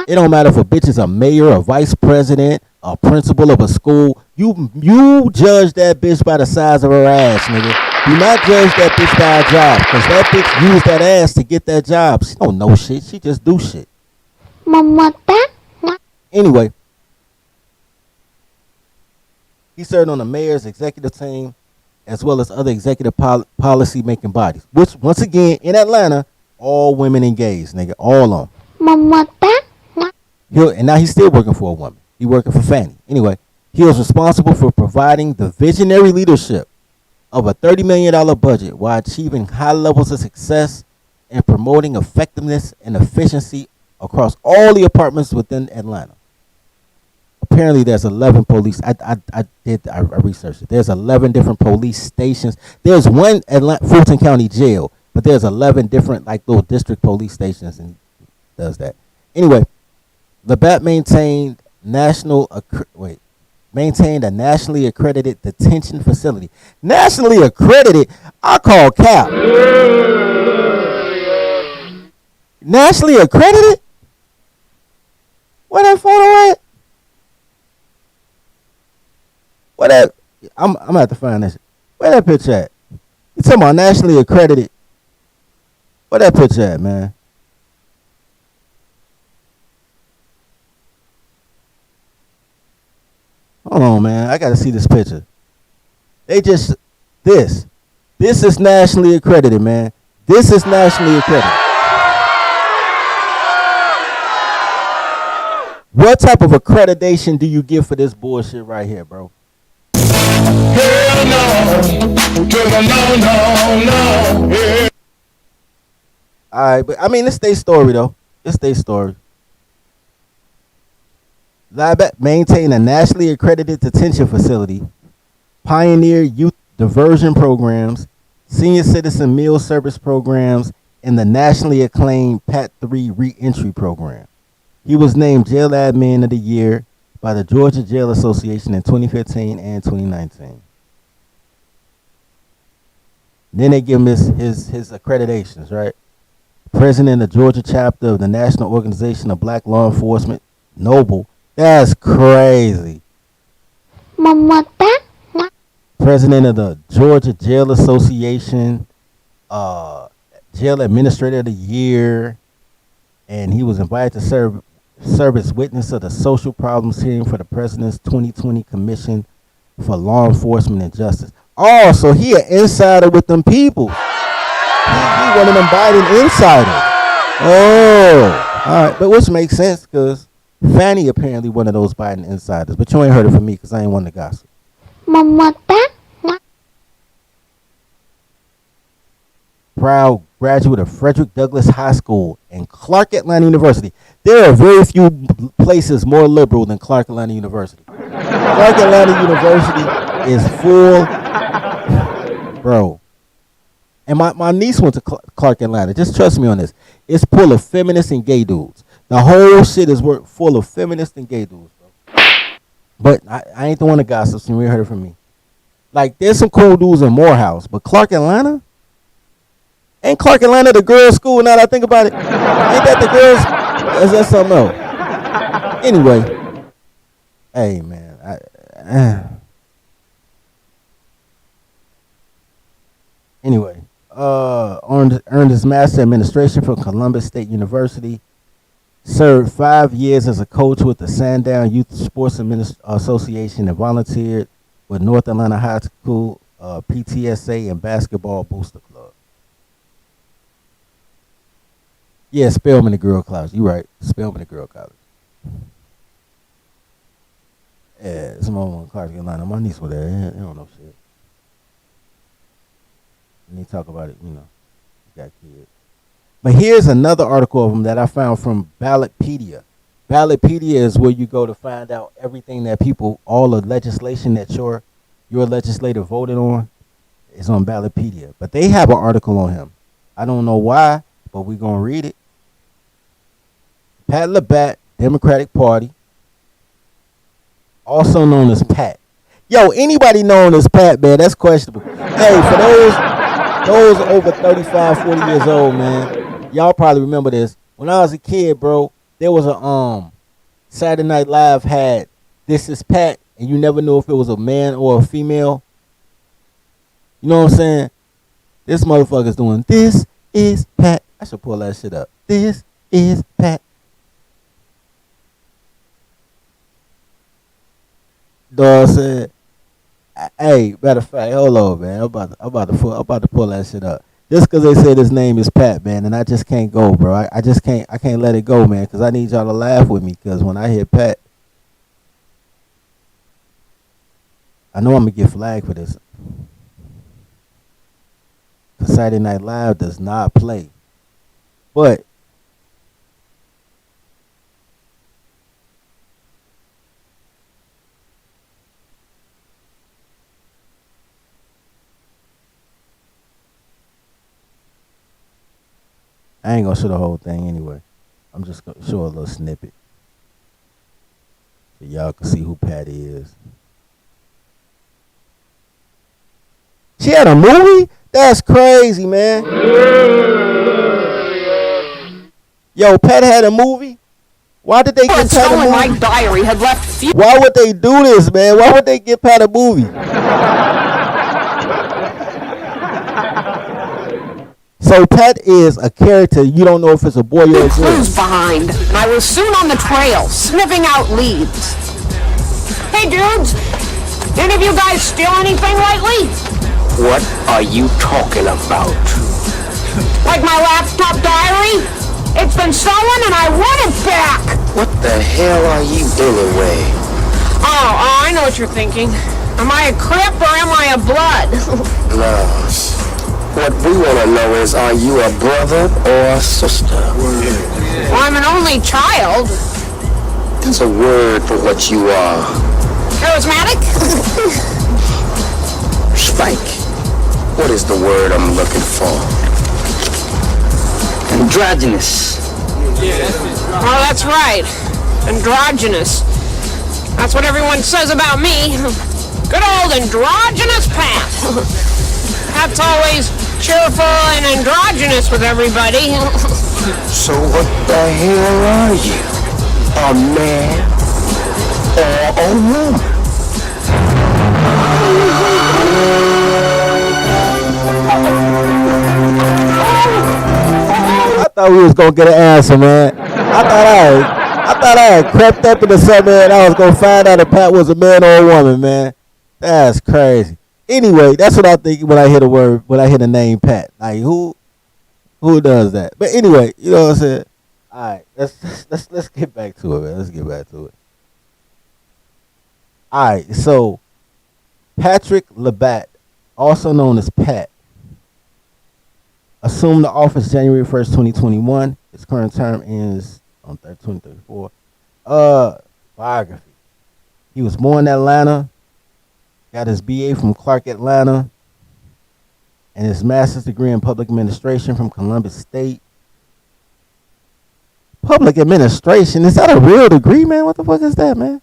It don't matter if a bitch is a mayor, a vice president, a principal of a school. You judge that bitch by the size of her ass, nigga. Do not judge that bitch by her job, because that bitch used that ass to get that job. She don't know shit. She just do shit. Anyway, he served on the mayor's executive team as well as other executive policy making bodies, which, once again, in Atlanta, all women and gays, nigga. All of them. And now he's still working for a woman. He working for Fanny. Anyway, he was responsible for providing the visionary leadership of a $30 million budget while achieving high levels of success and promoting effectiveness and efficiency across all the departments within Atlanta. Apparently, there's 11 police. I researched it. There's 11 different police stations. There's one Fulton County jail, but there's 11 different like little district police stations, and does that. Anyway, Labatt maintained maintained a nationally accredited detention facility. Nationally accredited? I call cap. Nationally accredited? Where that photo at? Where that? I'm gonna have to find this. Where that picture at? You talking about nationally accredited? Where that picture at, man? Hold on, man. I gotta see this picture. This is nationally accredited, man. This is nationally accredited. What type of accreditation do you give for this bullshit right here, bro? Hell no. Yeah. All right, but I mean, it's their story, though. It's their story. Labatt maintained a nationally accredited detention facility, pioneered youth diversion programs, senior citizen meal service programs, and the nationally acclaimed PAT 3 re-entry program. He was named Jail Admin of the Year by the Georgia Jail Association in 2015 and 2019. Then they give him his accreditations, right? President of the Georgia chapter of the National Organization of Black Law Enforcement, Noble. That's crazy. President of the Georgia Jail Association, Jail Administrator of the Year, and he was invited to serve as witness of the social problems hearing for the President's 2020 Commission for Law Enforcement and Justice. Oh, so he an insider with them people. He one of them Biden insiders. Oh, all right, but which makes sense because Fanni apparently one of those Biden insiders. But you ain't heard it from me because I ain't one to gossip. Proud graduate of Frederick Douglass High School and Clark Atlanta University. There are very few places more liberal than Clark Atlanta University. Clark Atlanta University is full, bro. And my niece went to Clark Atlanta. Just trust me on this. It's full of feminists and gay dudes. The whole shit is full of feminists and gay dudes, bro. But I ain't the one to gossip, so you ain't heard it from me. Like, there's some cool dudes in Morehouse, but Clark Atlanta? Ain't Clark Atlanta the girls' school now that I think about it? Ain't that the girls'? Or is that something else? Anyway. Hey, man. Anyway. Earned his master in administration from Columbus State University. Served 5 years as a coach with the Sandown Youth Sports Association and volunteered with North Atlanta High School, PTSA, and Basketball Booster Club. Yeah, Spelman the Girl College. You right. Spelman the Girl College. Yeah, some more in Clark Atlanta. My niece was there. They don't know shit. And they talk about it, you know. You got kids. But here's another article of them that I found from Ballotpedia. Ballotpedia is where you go to find out everything that all the legislation that your legislator voted on is on Ballotpedia. But they have an article on him. I don't know why, but we're going to read it. Pat Labatt, Democratic Party, also known as Pat. Yo, anybody known as Pat, man, that's questionable. Hey, for those over 35, 40 years old, man, y'all probably remember this. When I was a kid, bro, there was a Saturday Night Live had This Is Pat, and you never knew if it was a man or a female. You know what I'm saying? This motherfucker's doing This Is Pat. I should pull that shit up. This is Pat. Dog said, "Hey, matter of fact, hold on, man. I'm about to pull that shit up. Just because they said his name is Pat, man, and I just can't go, bro. I can't let it go, man, because I need y'all to laugh with me. Because when I hear Pat, I know I'm gonna get flagged for this. Saturday Night Live does not play, but." I ain't gonna show the whole thing anyway. I'm just gonna show a little snippet so y'all can see who Patty is. She had a movie? That's crazy, man. Yo, Pat had a movie? Why did they get Pat a movie? My diary had left. Why would they do this, man? Why would they get Pat a movie? So Pat is a character. You don't know if it's a boy or a girl. Clues behind, and I was soon on the trail, sniffing out leads. Hey, dudes, any of you guys steal anything lately? What are you talking about? Like my laptop diary? It's been stolen and I want it back! What the hell are you anyway? Oh, I know what you're thinking. Am I a Crip or am I a Blood? No. What we want to know is, are you a brother or a sister? Well, I'm an only child. There's a word for what you are. Charismatic? Spike. What is the word I'm looking for? Androgynous. Oh, that's right. Androgynous. That's what everyone says about me. Good old androgynous Pat. Pat's always cheerful and androgynous with everybody. So what the hell are you? A man or a woman? I thought we was gonna get an answer, man. I thought I had crept up into something and I was gonna find out if Pat was a man or a woman, man. That's crazy. Anyway, that's what I think when I hear the name Pat. Like who does that? But anyway, you know what I'm saying? Alright, let's get back to it, man. Let's get back to it. Alright, so Patrick Labatt, also known as Pat, assumed the office January 1st, 2021. His current term ends on 2034. Biography. He was born in Atlanta, got his BA from Clark Atlanta, and his master's degree in public administration from Columbus State. Public administration? Is that a real degree, man? What the fuck is that, man?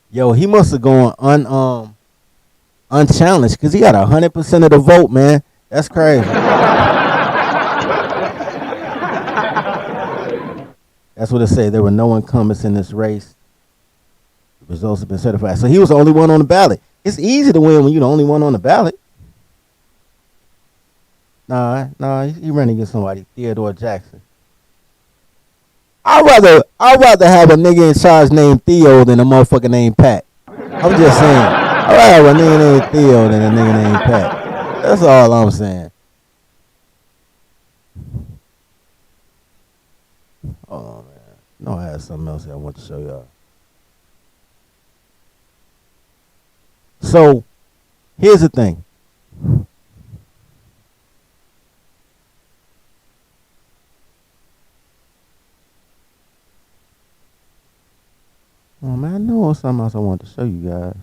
Yo, he must have gone unchallenged because he got 100% of the vote, man. That's crazy. That's what it said. There were no incumbents in this race. The results have been certified. So he was the only one on the ballot. It's easy to win when you're the only one on the ballot. Nah, he ran against somebody, Theodore Jackson. I'd rather have a nigga in charge named Theo than a motherfucker named Pat. I'm just saying. I'd rather have a nigga named Theo than a nigga named Pat. That's all I'm saying. Oh man. No, I had something else I want to show y'all. So, here's the thing. Oh man, I know something else I want to show you guys.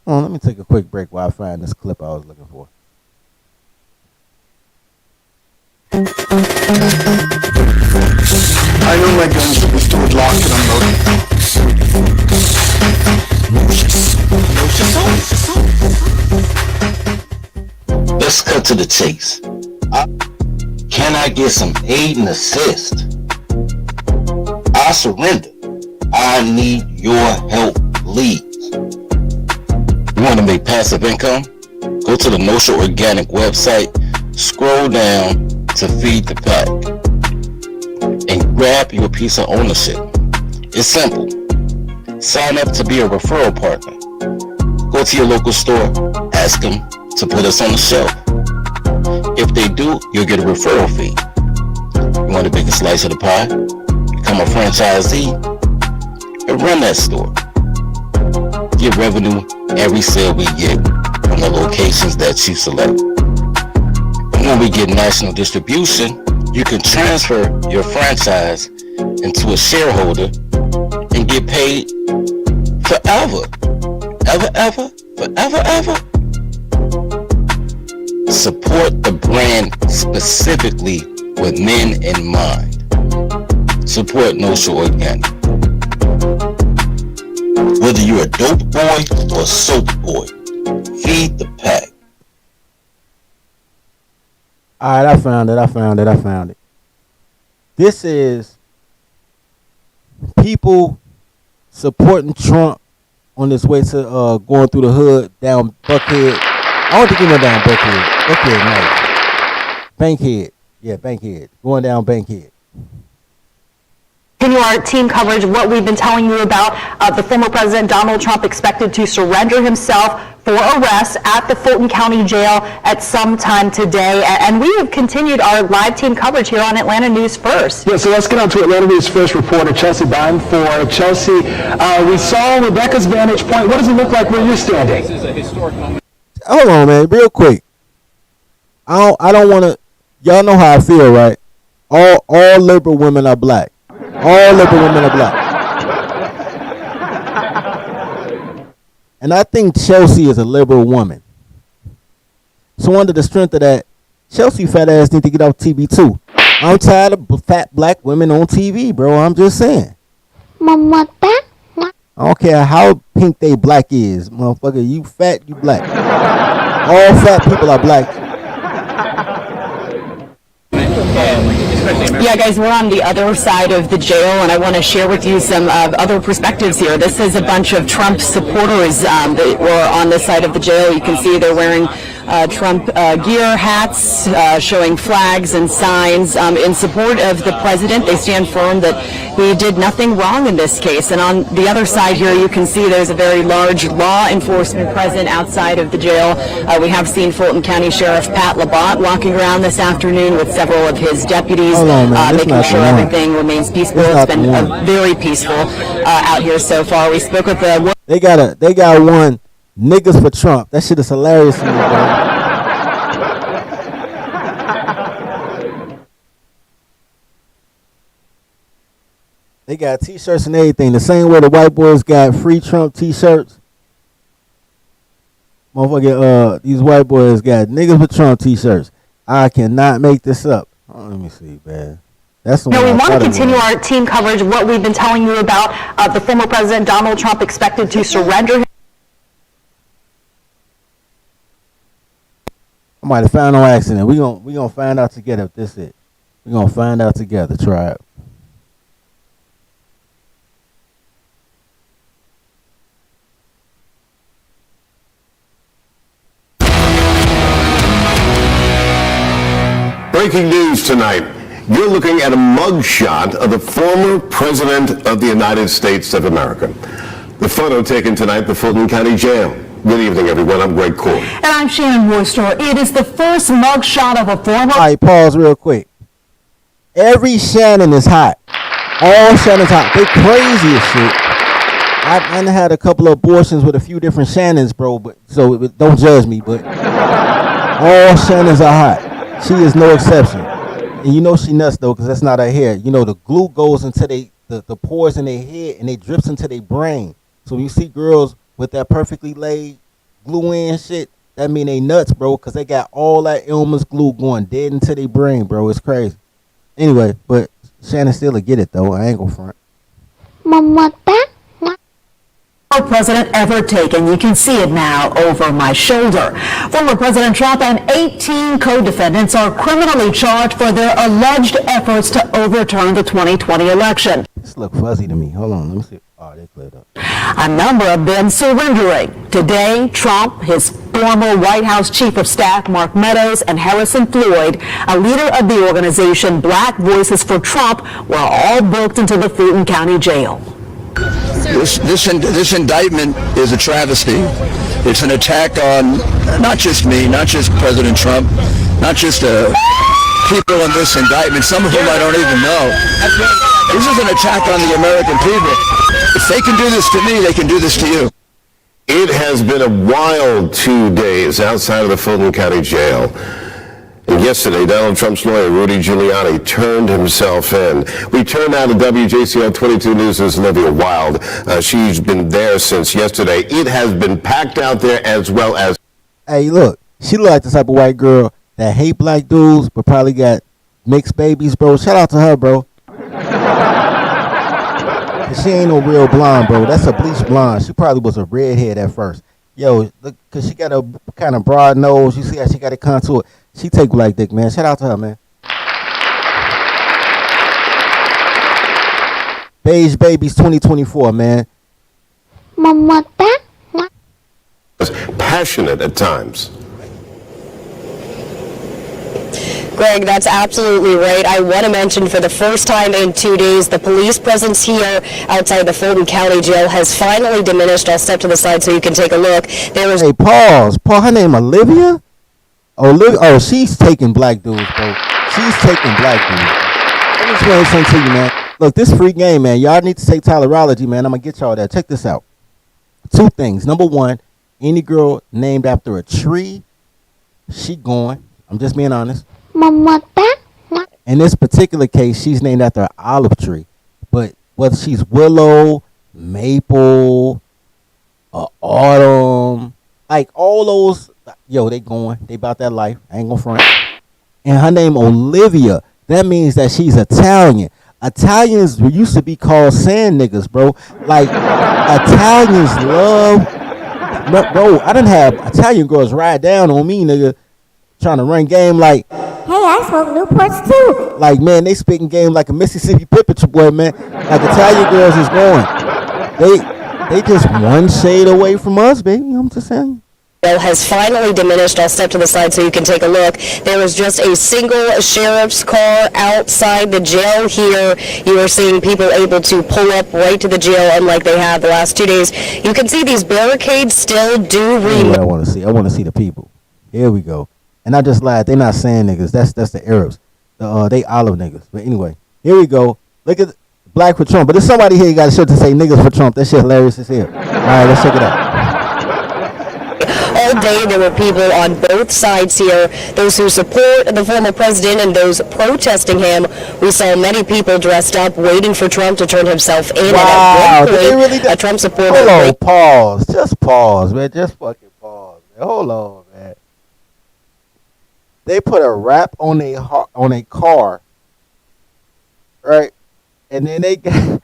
Oh, let me take a quick break while I find this clip I was looking for. I know my guns will be stored locked and unloaded. Let's cut to the chase. Can I get some aid and assist? I surrender. I need your help, please. You want to make passive income? Go to the Notion Organic website, scroll down to Feed the Pack, and grab your piece of ownership. It's simple. Sign up to be a referral partner. Go to your local store, ask them to put us on the shelf. If they do, you'll get a referral fee. You want a bigger slice of the pie? Become a franchisee and run that store. Get revenue every sale we get from the locations that you select. And when we get national distribution, you can transfer your franchise into a shareholder and get paid forever. Forever. Support the brand specifically with men in mind. Support No Shore Organic. Whether you're a dope boy or a soap boy, feed the pack. All right, I found it. This is people supporting Trump on his way to going through the hood down Buckhead. I don't think he went down Buckhead. Buckhead, no. Bankhead. Yeah, Bankhead. Going down Bankhead. Continue our team coverage of what we've been telling you about the former President Donald Trump expected to surrender himself for arrest at the Fulton County Jail at some time today. And we have continued our live team coverage here on Atlanta News First. Yeah, so let's get on to Atlanta News First reporter Chelsea Bynum for Chelsea. We saw Rebecca's vantage point. What does it look like where you're standing? This is a historic moment. Hold on, man, real quick. I don't want to. Y'all know how I feel, right? All liberal women are black. All liberal women are black. And I think Chelsea is a liberal woman. So under the strength of that, Chelsea fat ass need to get off TV too. I'm tired of fat black women on TV, bro. I'm just saying. I don't care how pink they black is. Motherfucker, you fat, you black. All fat people are black. Yeah, guys, we're on the other side of the jail, and I want to share with you some other perspectives here. This is a bunch of Trump supporters that were on this side of the jail. You can see they're wearing Trump gear, hats, showing flags and signs in support of the president. They stand firm that he did nothing wrong in this case. And on the other side here, you can see there's a very large law enforcement present outside of the jail. We have seen Fulton County Sheriff Pat Labatt walking around this afternoon with several of his deputies, making sure everything remains peaceful. It's been very peaceful out here so far. We spoke with the... They got one, niggas for Trump. That shit is hilarious to me, bro. They got t-shirts and everything. The same way the white boys got free Trump t-shirts. Motherfucker, these white boys got niggas for Trump t-shirts. I cannot make this up. Oh, let me see, man. That's the one. We want to continue our team coverage of what we've been telling you about the former President Donald Trump expected to surrender. I might have found no accident. We gonna find out together if this is it. We gonna find out together, tribe. Breaking news tonight. You're looking at a mugshot of the former President of the United States of America. The photo taken tonight at the Fulton County Jail. Good evening, everyone. I'm Greg Cool. And I'm Shannon Roystor. It is the first mugshot of a former... All right, pause real quick. Every Shannon is hot. All Shannon's hot. They crazy as shit. I had a couple of abortions with a few different Shannons, bro, but so don't judge me, but all Shannons are hot. She is no exception. And you know she nuts, though, because that's not her hair. You know, the glue goes into the pores in their head, and it drips into their brain. So when you see girls with that perfectly laid glue in shit, that mean they nuts, bro, because they got all that Elmer's glue going dead into their brain, bro. It's crazy. Anyway, but Shannon still will get it, though. I ain't gonna front. President ever taken. You can see it now over my shoulder. Former President Trump and 18 co-defendants are criminally charged for their alleged efforts to overturn the 2020 election. This look fuzzy to me. Hold on, let me see. Oh, they cleared up. A number of them surrendering. Today, Trump, his former White House Chief of Staff Mark Meadows, and Harrison Floyd, a leader of the organization Black Voices for Trump, were all booked into the Fulton County Jail. This indictment is a travesty. It's an attack on not just me, not just President Trump, not just people in this indictment, some of whom I don't even know. This is an attack on the American people. If they can do this to me, they can do this to you. It has been a wild 2 days outside of the Fulton County Jail. Yesterday, Donald Trump's lawyer, Rudy Giuliani, turned himself in. We turn now to WJCL 22 News' Olivia Wilde. She's been there since yesterday. It has been packed out there as well as... Hey, look, she look like the type of white girl that hate black dudes, but probably got mixed babies, bro. Shout out to her, bro. She ain't no real blonde, bro. That's a bleach blonde. She probably was a redhead at first. Yo, look, because she got a kind of broad nose. You see how she got a contour. She take black dick, man. Shout out to her, man. Beige Babies 2024, man. Passionate at times. Greg, that's absolutely right. I want to mention for the first time in 2 days, the police presence here outside the Fulton County Jail has finally diminished. I'll step to the side so you can take a look. Hey, pause. Paul, her name Olivia? Oh, she's taking black dudes, bro. She's taking black dudes. Let me explain something to you, man. Look, this free game, man. Y'all need to take Tylerology, man. I'm going to get y'all there. Check this out. 2 things. Number 1, any girl named after a tree, she going. I'm just being honest. In this particular case, she's named after an olive tree. But whether she's willow, maple, autumn, like all those, yo, they going. They about that life. I ain't gonna front. And her name Olivia. That means that she's Italian. Italians used to be called sand niggas, bro. Like, Italians love... Bro, I done have Italian girls ride down on me, nigga, trying to run game like... Hey, I smoke Newports too. Like, man, they spitting game like a Mississippi Pippa, boy, man. Like, Italian girls is going. They just one shade away from us, baby. I'm just saying. Has finally diminished. I'll step to the side so you can take a look. There was just a single sheriff's car outside the jail here. You are seeing people able to pull up right to the jail, unlike they have the last 2 days. You can see these barricades still do remain. What I want to see. I want to see the people. Here we go. And I just lied. They not sand niggas. That's the Arabs. They olive niggas. But anyway, here we go. Look at Black for Trump. But there's somebody here got a shirt to say niggas for Trump. That shit hilarious as hell. All right, let's check it out. All day there were people on both sides here, those who support the former president and those protesting him. We saw many people dressed up waiting for Trump to turn himself in. Wow, And at one point, did they really a Trump supporter... Hold on, pause. Just pause, man. Just fucking pause, man. Hold on, man. They put a wrap on a car, right? And then they got...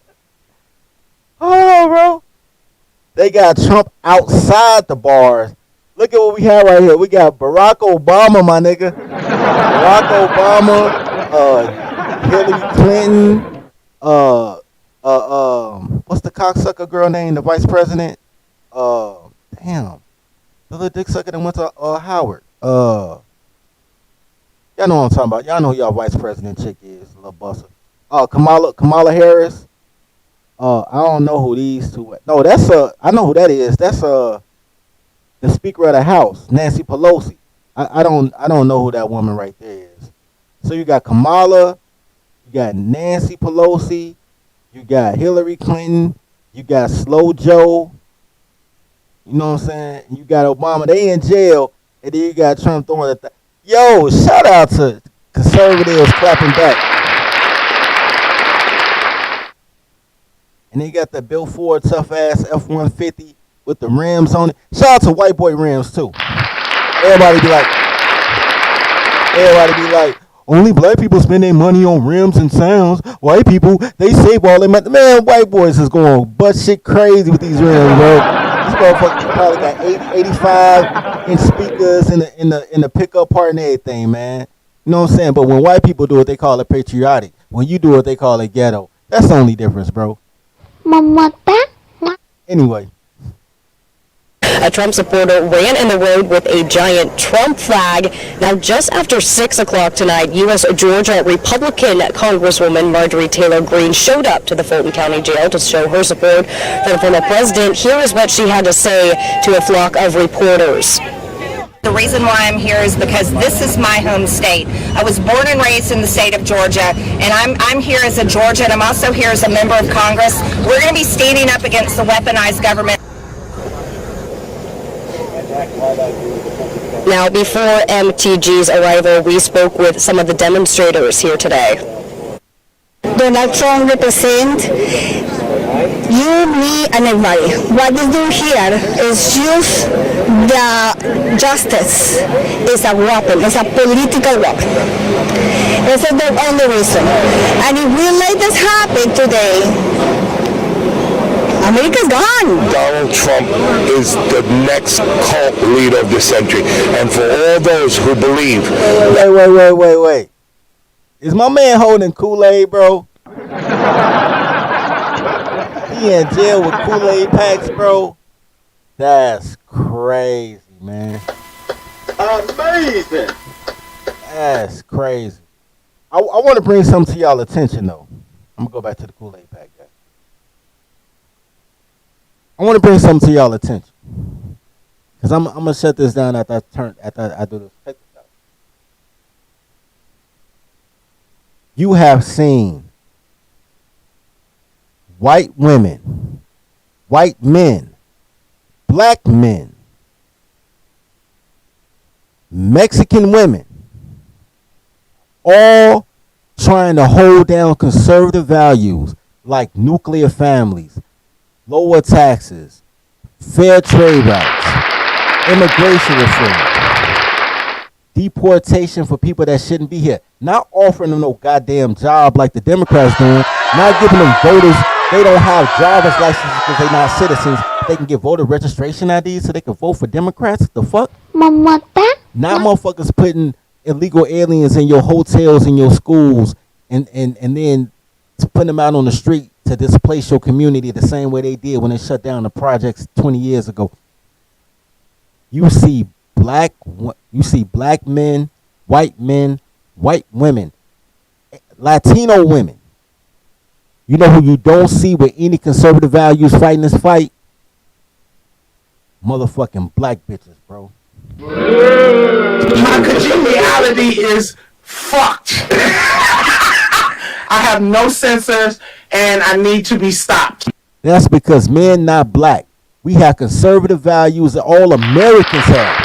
Hold on, bro. They got Trump outside the bars. Look at what we have right here. We got Barack Obama, my nigga. Barack Obama, Hillary Clinton, what's the cocksucker girl name? The vice president? Damn. The little dick sucker that went to Howard. Y'all know what I'm talking about. Y'all know who y'all vice president chick is, little buster. Kamala Harris. I don't know who these two. No, I know who that is. That's the Speaker of the House, Nancy Pelosi. I don't know who that woman right there is. So you got Kamala, you got Nancy Pelosi, you got Hillary Clinton, you got Slow Joe. You know what I'm saying? You got Obama. They in jail, and then you got Trump throwing it. Yo, shout out to conservatives clapping back. And they got the Bill Ford tough ass F-150 with the rims on it. Shout out to white boy rims too. Everybody be like, only black people spend their money on rims and sounds. White people, they save all their money. Man, white boys is going butt shit crazy with these rims, bro. This motherfucker probably got 85 inch speakers in the pickup part and everything, man. You know what I'm saying? But when white people do it, they call it patriotic. When you do it, they call it ghetto. That's the only difference, bro. Anyway. A Trump supporter ran in the road with a giant Trump flag. Now, just after 6 o'clock tonight, U.S. Georgia Republican Congresswoman Marjorie Taylor Greene showed up to the Fulton County Jail to show her support for the former president. Here is what she had to say to a flock of reporters. The reason why I'm here is because this is my home state. I was born and raised in the state of Georgia, and I'm here as a Georgian. I'm also here as a member of Congress. We're going to be standing up against the weaponized government. Now, before MTG's arrival, we spoke with some of the demonstrators here today. Donald Trump represents you, me, and everybody. What they do here is use the justice as a weapon, as a political weapon. This is the only reason. And if we let this happen today, America's gone. Donald Trump is the next cult leader of this century. And for all those who believe... Wait. Is my man holding Kool-Aid, bro? He in jail with Kool-Aid packs, bro? That's crazy, man. Amazing. That's crazy. I want to bring something to y'all attention, though. I'm going to go back to the Kool-Aid pack, guys. I want to bring something to y'all attention. Because I'm going to shut this down after I do this. Check this out. You have seen white women, white men, black men, Mexican women, all trying to hold down conservative values like nuclear families, lower taxes, fair trade routes, immigration reform, deportation for people that shouldn't be here, not offering them no goddamn job like the Democrats doing, not giving them voters. They don't have driver's licenses because they're not citizens. They can get voter registration IDs so they can vote for Democrats. The fuck? Now motherfuckers putting illegal aliens in your hotels and your schools and then putting them out on the street to displace your community the same way they did when they shut down the projects 20 years ago. You see black men, white women, Latino women. You know who you don't see with any conservative values fighting this fight? Motherfucking black bitches, bro. My congeniality is fucked. I have no censors and I need to be stopped. That's because men not black. We have conservative values that all Americans have.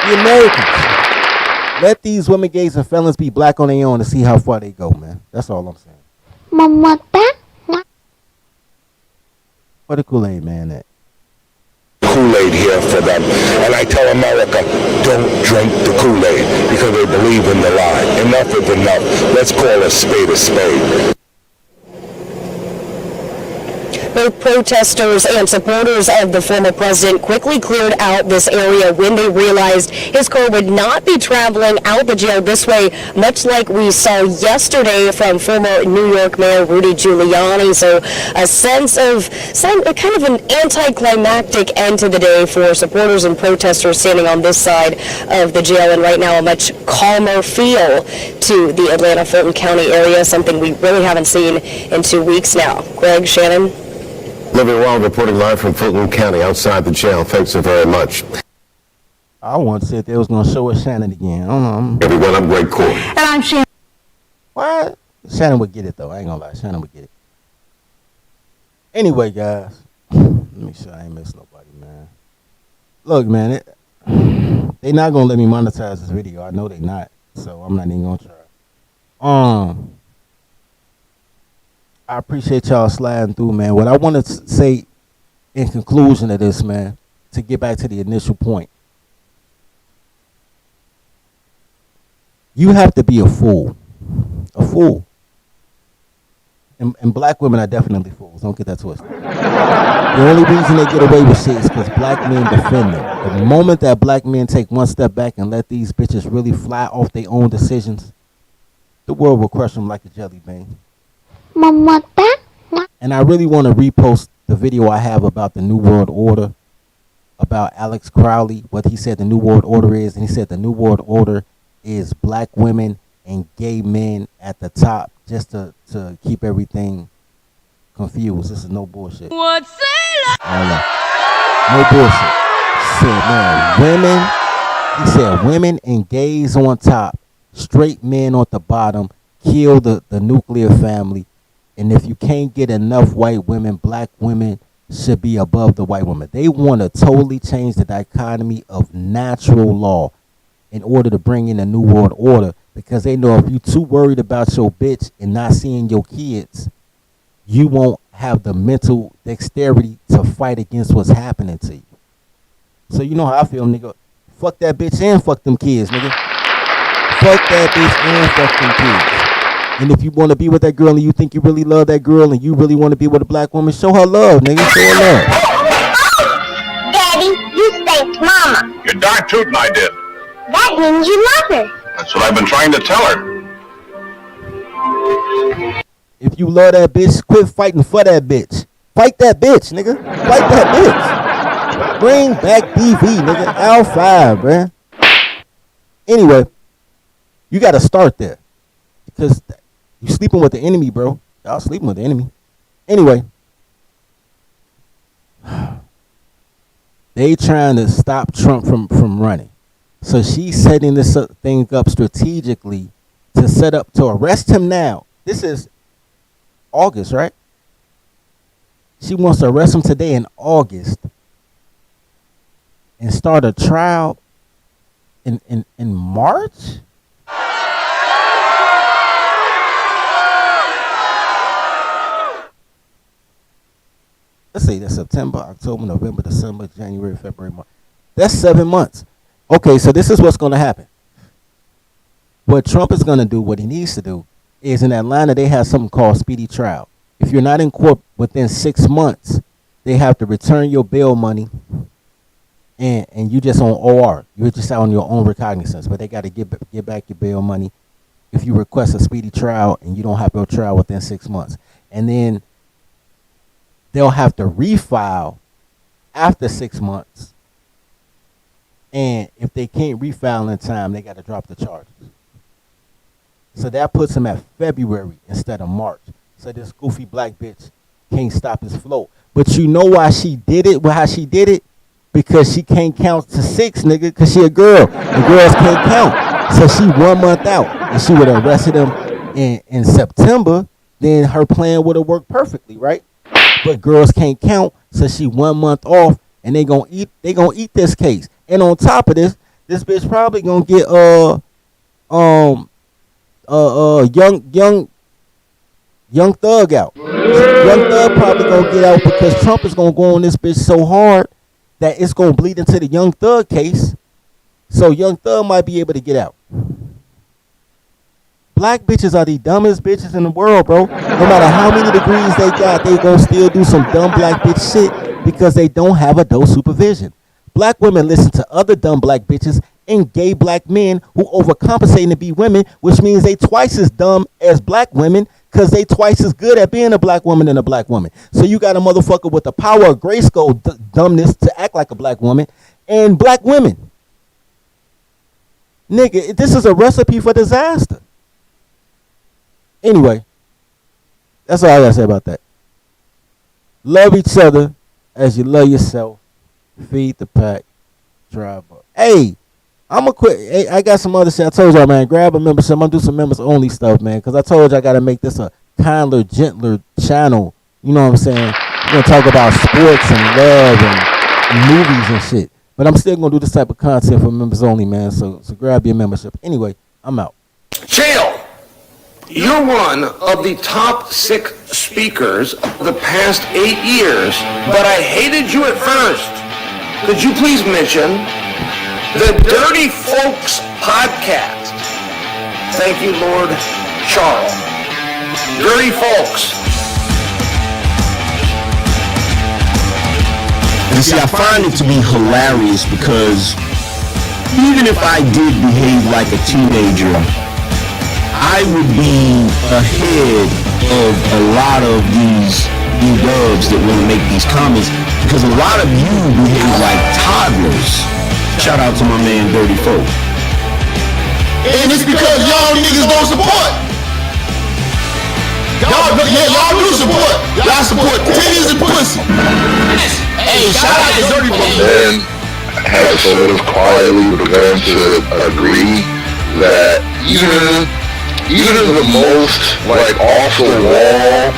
The Americans. Let these women, gays, and felons be black on their own to see how far they go, man. That's all I'm saying. What a Kool-Aid man at? Kool-Aid here for them. And I tell America, don't drink the Kool-Aid because they believe in the lie. Enough is enough. Let's call a spade a spade. Both protesters and supporters of the former president quickly cleared out this area when they realized his car would not be traveling out the jail this way, much like we saw yesterday from former New York Mayor Rudy Giuliani. So a sense of kind of an anticlimactic end to the day for supporters and protesters standing on this side of the jail, and right now a much calmer feel to the Atlanta Fulton County area, something we really haven't seen in 2 weeks now. Greg, Shannon? Living well, reporting live from Fulton County outside the jail. Thanks so very much. I want to see if they was going to show us Shannon again. I don't know. Everyone, I'm Greg Core. And I'm Shannon. What? Shannon would get it, though. I ain't going to lie. Shannon would get it. Anyway, guys. Let me sure I ain't miss nobody, man. Look, man. They not going to let me monetize this video. I know they not. So I'm not even going to try. I appreciate y'all sliding through, man. What I want to say in conclusion of this, man, to get back to the initial point. You have to be a fool. A fool. And black women are definitely fools. Don't get that twisted. The only reason they get away with shit is because black men defend them. The moment that black men take one step back and let these bitches really fly off their own decisions, the world will crush them like a jelly bean. And I really want to repost the video I have about the New World Order, about Alex Crowley, what he said the New World Order is. And he said the New World Order is black women and gay men at the top, just to keep everything confused. This is no bullshit. No bullshit. He said women and gays on top, straight men on the bottom, kill the nuclear family. And if you can't get enough white women, black women, should be above the white woman. They want to totally change the dichotomy of natural law in order to bring in a new world order, because they know if you're too worried about your bitch and not seeing your kids, you won't have the mental dexterity to fight against what's happening to you. So you know how I feel, nigga. Fuck that bitch and fuck them kids, nigga. Fuck that bitch and fuck them kids. And if you want to be with that girl and you think you really love that girl and you really want to be with a black woman, show her love, nigga. Show her love. Daddy, you spanked Mama. You're darn tootin' I did. That means you love her. That's what I've been trying to tell her. If you love that bitch, quit fighting for that bitch. Fight that bitch, nigga. Fight that bitch. Bring back DV, nigga. Al 5, bruh. Anyway, you got to start there. Because you sleeping with the enemy, bro. Y'all sleeping with the enemy. Anyway. They trying to stop Trump from running. So she's setting this thing up strategically to set up to arrest him now. This is August, right? She wants to arrest him today in August and start a trial in March? Let's see, that's September, October, November, December, January, February, March. That's 7 months. Okay, so this is what's going to happen. What Trump is going to do, what he needs to do, is in Atlanta, they have something called speedy trial. If you're not in court within 6 months, they have to return your bail money, and you just on OR. You're just out on your own recognizance, but they got to get back your bail money if you request a speedy trial and you don't have your trial within 6 months. And then they'll have to refile after 6 months. And if they can't refile in time, they got to drop the charges. So that puts him at February instead of March. So this goofy black bitch can't stop his flow. But you know why she did it? How she did it? Because she can't count to 6, nigga, because she a girl. And girls can't count. So she 1 month out. And she would have arrested him in September. Then her plan would have worked perfectly, right? But girls can't count, so she 1 month off, and they gonna eat this case. And on top of this bitch probably gonna get young Thug out. Young Thug probably gonna get out because Trump is gonna go on this bitch so hard that it's gonna bleed into the Young Thug case. So Young Thug might be able to get out. Black bitches are the dumbest bitches in the world, bro. No matter how many degrees they got, they gonna still do some dumb black bitch shit because they don't have adult supervision. Black women listen to other dumb black bitches and gay black men who overcompensate to be women, which means they twice as dumb as black women because they twice as good at being a black woman than a black woman. So you got a motherfucker with the power of Grayskull dumbness to act like a black woman and black women. Nigga, this is a recipe for disaster. Anyway, that's all I gotta say about that. Love each other as you love yourself. Feed the pack. Drive up. Hey, I'm gonna quit. Hey, I got some other shit. I told y'all, man, grab a membership. I'm gonna do some members only stuff, man, because I told you I gotta make this a kinder, gentler channel. You know what I'm saying? We're gonna talk about sports and love and movies and shit. But I'm still gonna do this type of content for members only, man. So grab your membership. Anyway, I'm out. Jail. You're one of the top 6 speakers of the past 8 years, but I hated you at first. Could you please mention the Dirty Folks podcast? Thank you, Lord Charles. Dirty Folks. And see, I find it to be hilarious because even if I did behave like a teenager, I would be ahead of a lot of these dubs that want to make these comments because a lot of you behave like toddlers. Shout out to my man Dirty Folk. And it's because y'all niggas don't support. Y'all do support. Y'all support titties and pussy. Hey, shout out to Dirty Folk. And has sort of quietly begun to agree that even the most like off the wall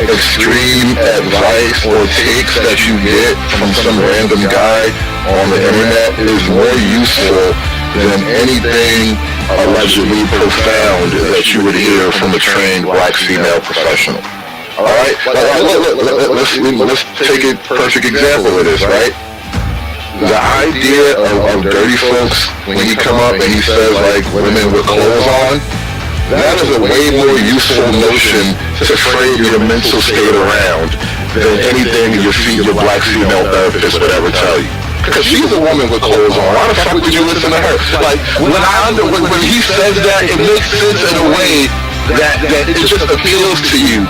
extreme advice or takes that you get from some random guy on the internet is more useful than anything allegedly profound that you would hear from a trained black female professional. All right, let's take a perfect example of this, right? The idea of dirty folks, when he come up and he says like women with clothes on, that is a way more useful notion to frame your mental state around than anything your black female therapist would ever tell you. Because she's a woman with clothes on. Why the fuck would you listen to her? Like, when he says that, it makes sense in a way that it just appeals to you.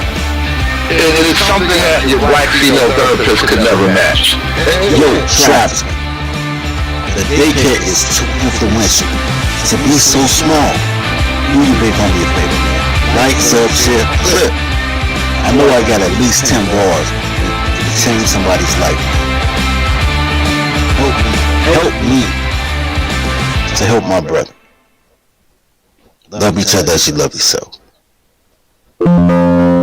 And it's something that your black female therapist could never match. Yo, Travis, the daycare is too influential to be so small. Do you big on me a favor, man? Like, sub, share, clip. I know I got at least 10 bars to change somebody's life. Help me to help my brother. Love each other as you love yourself.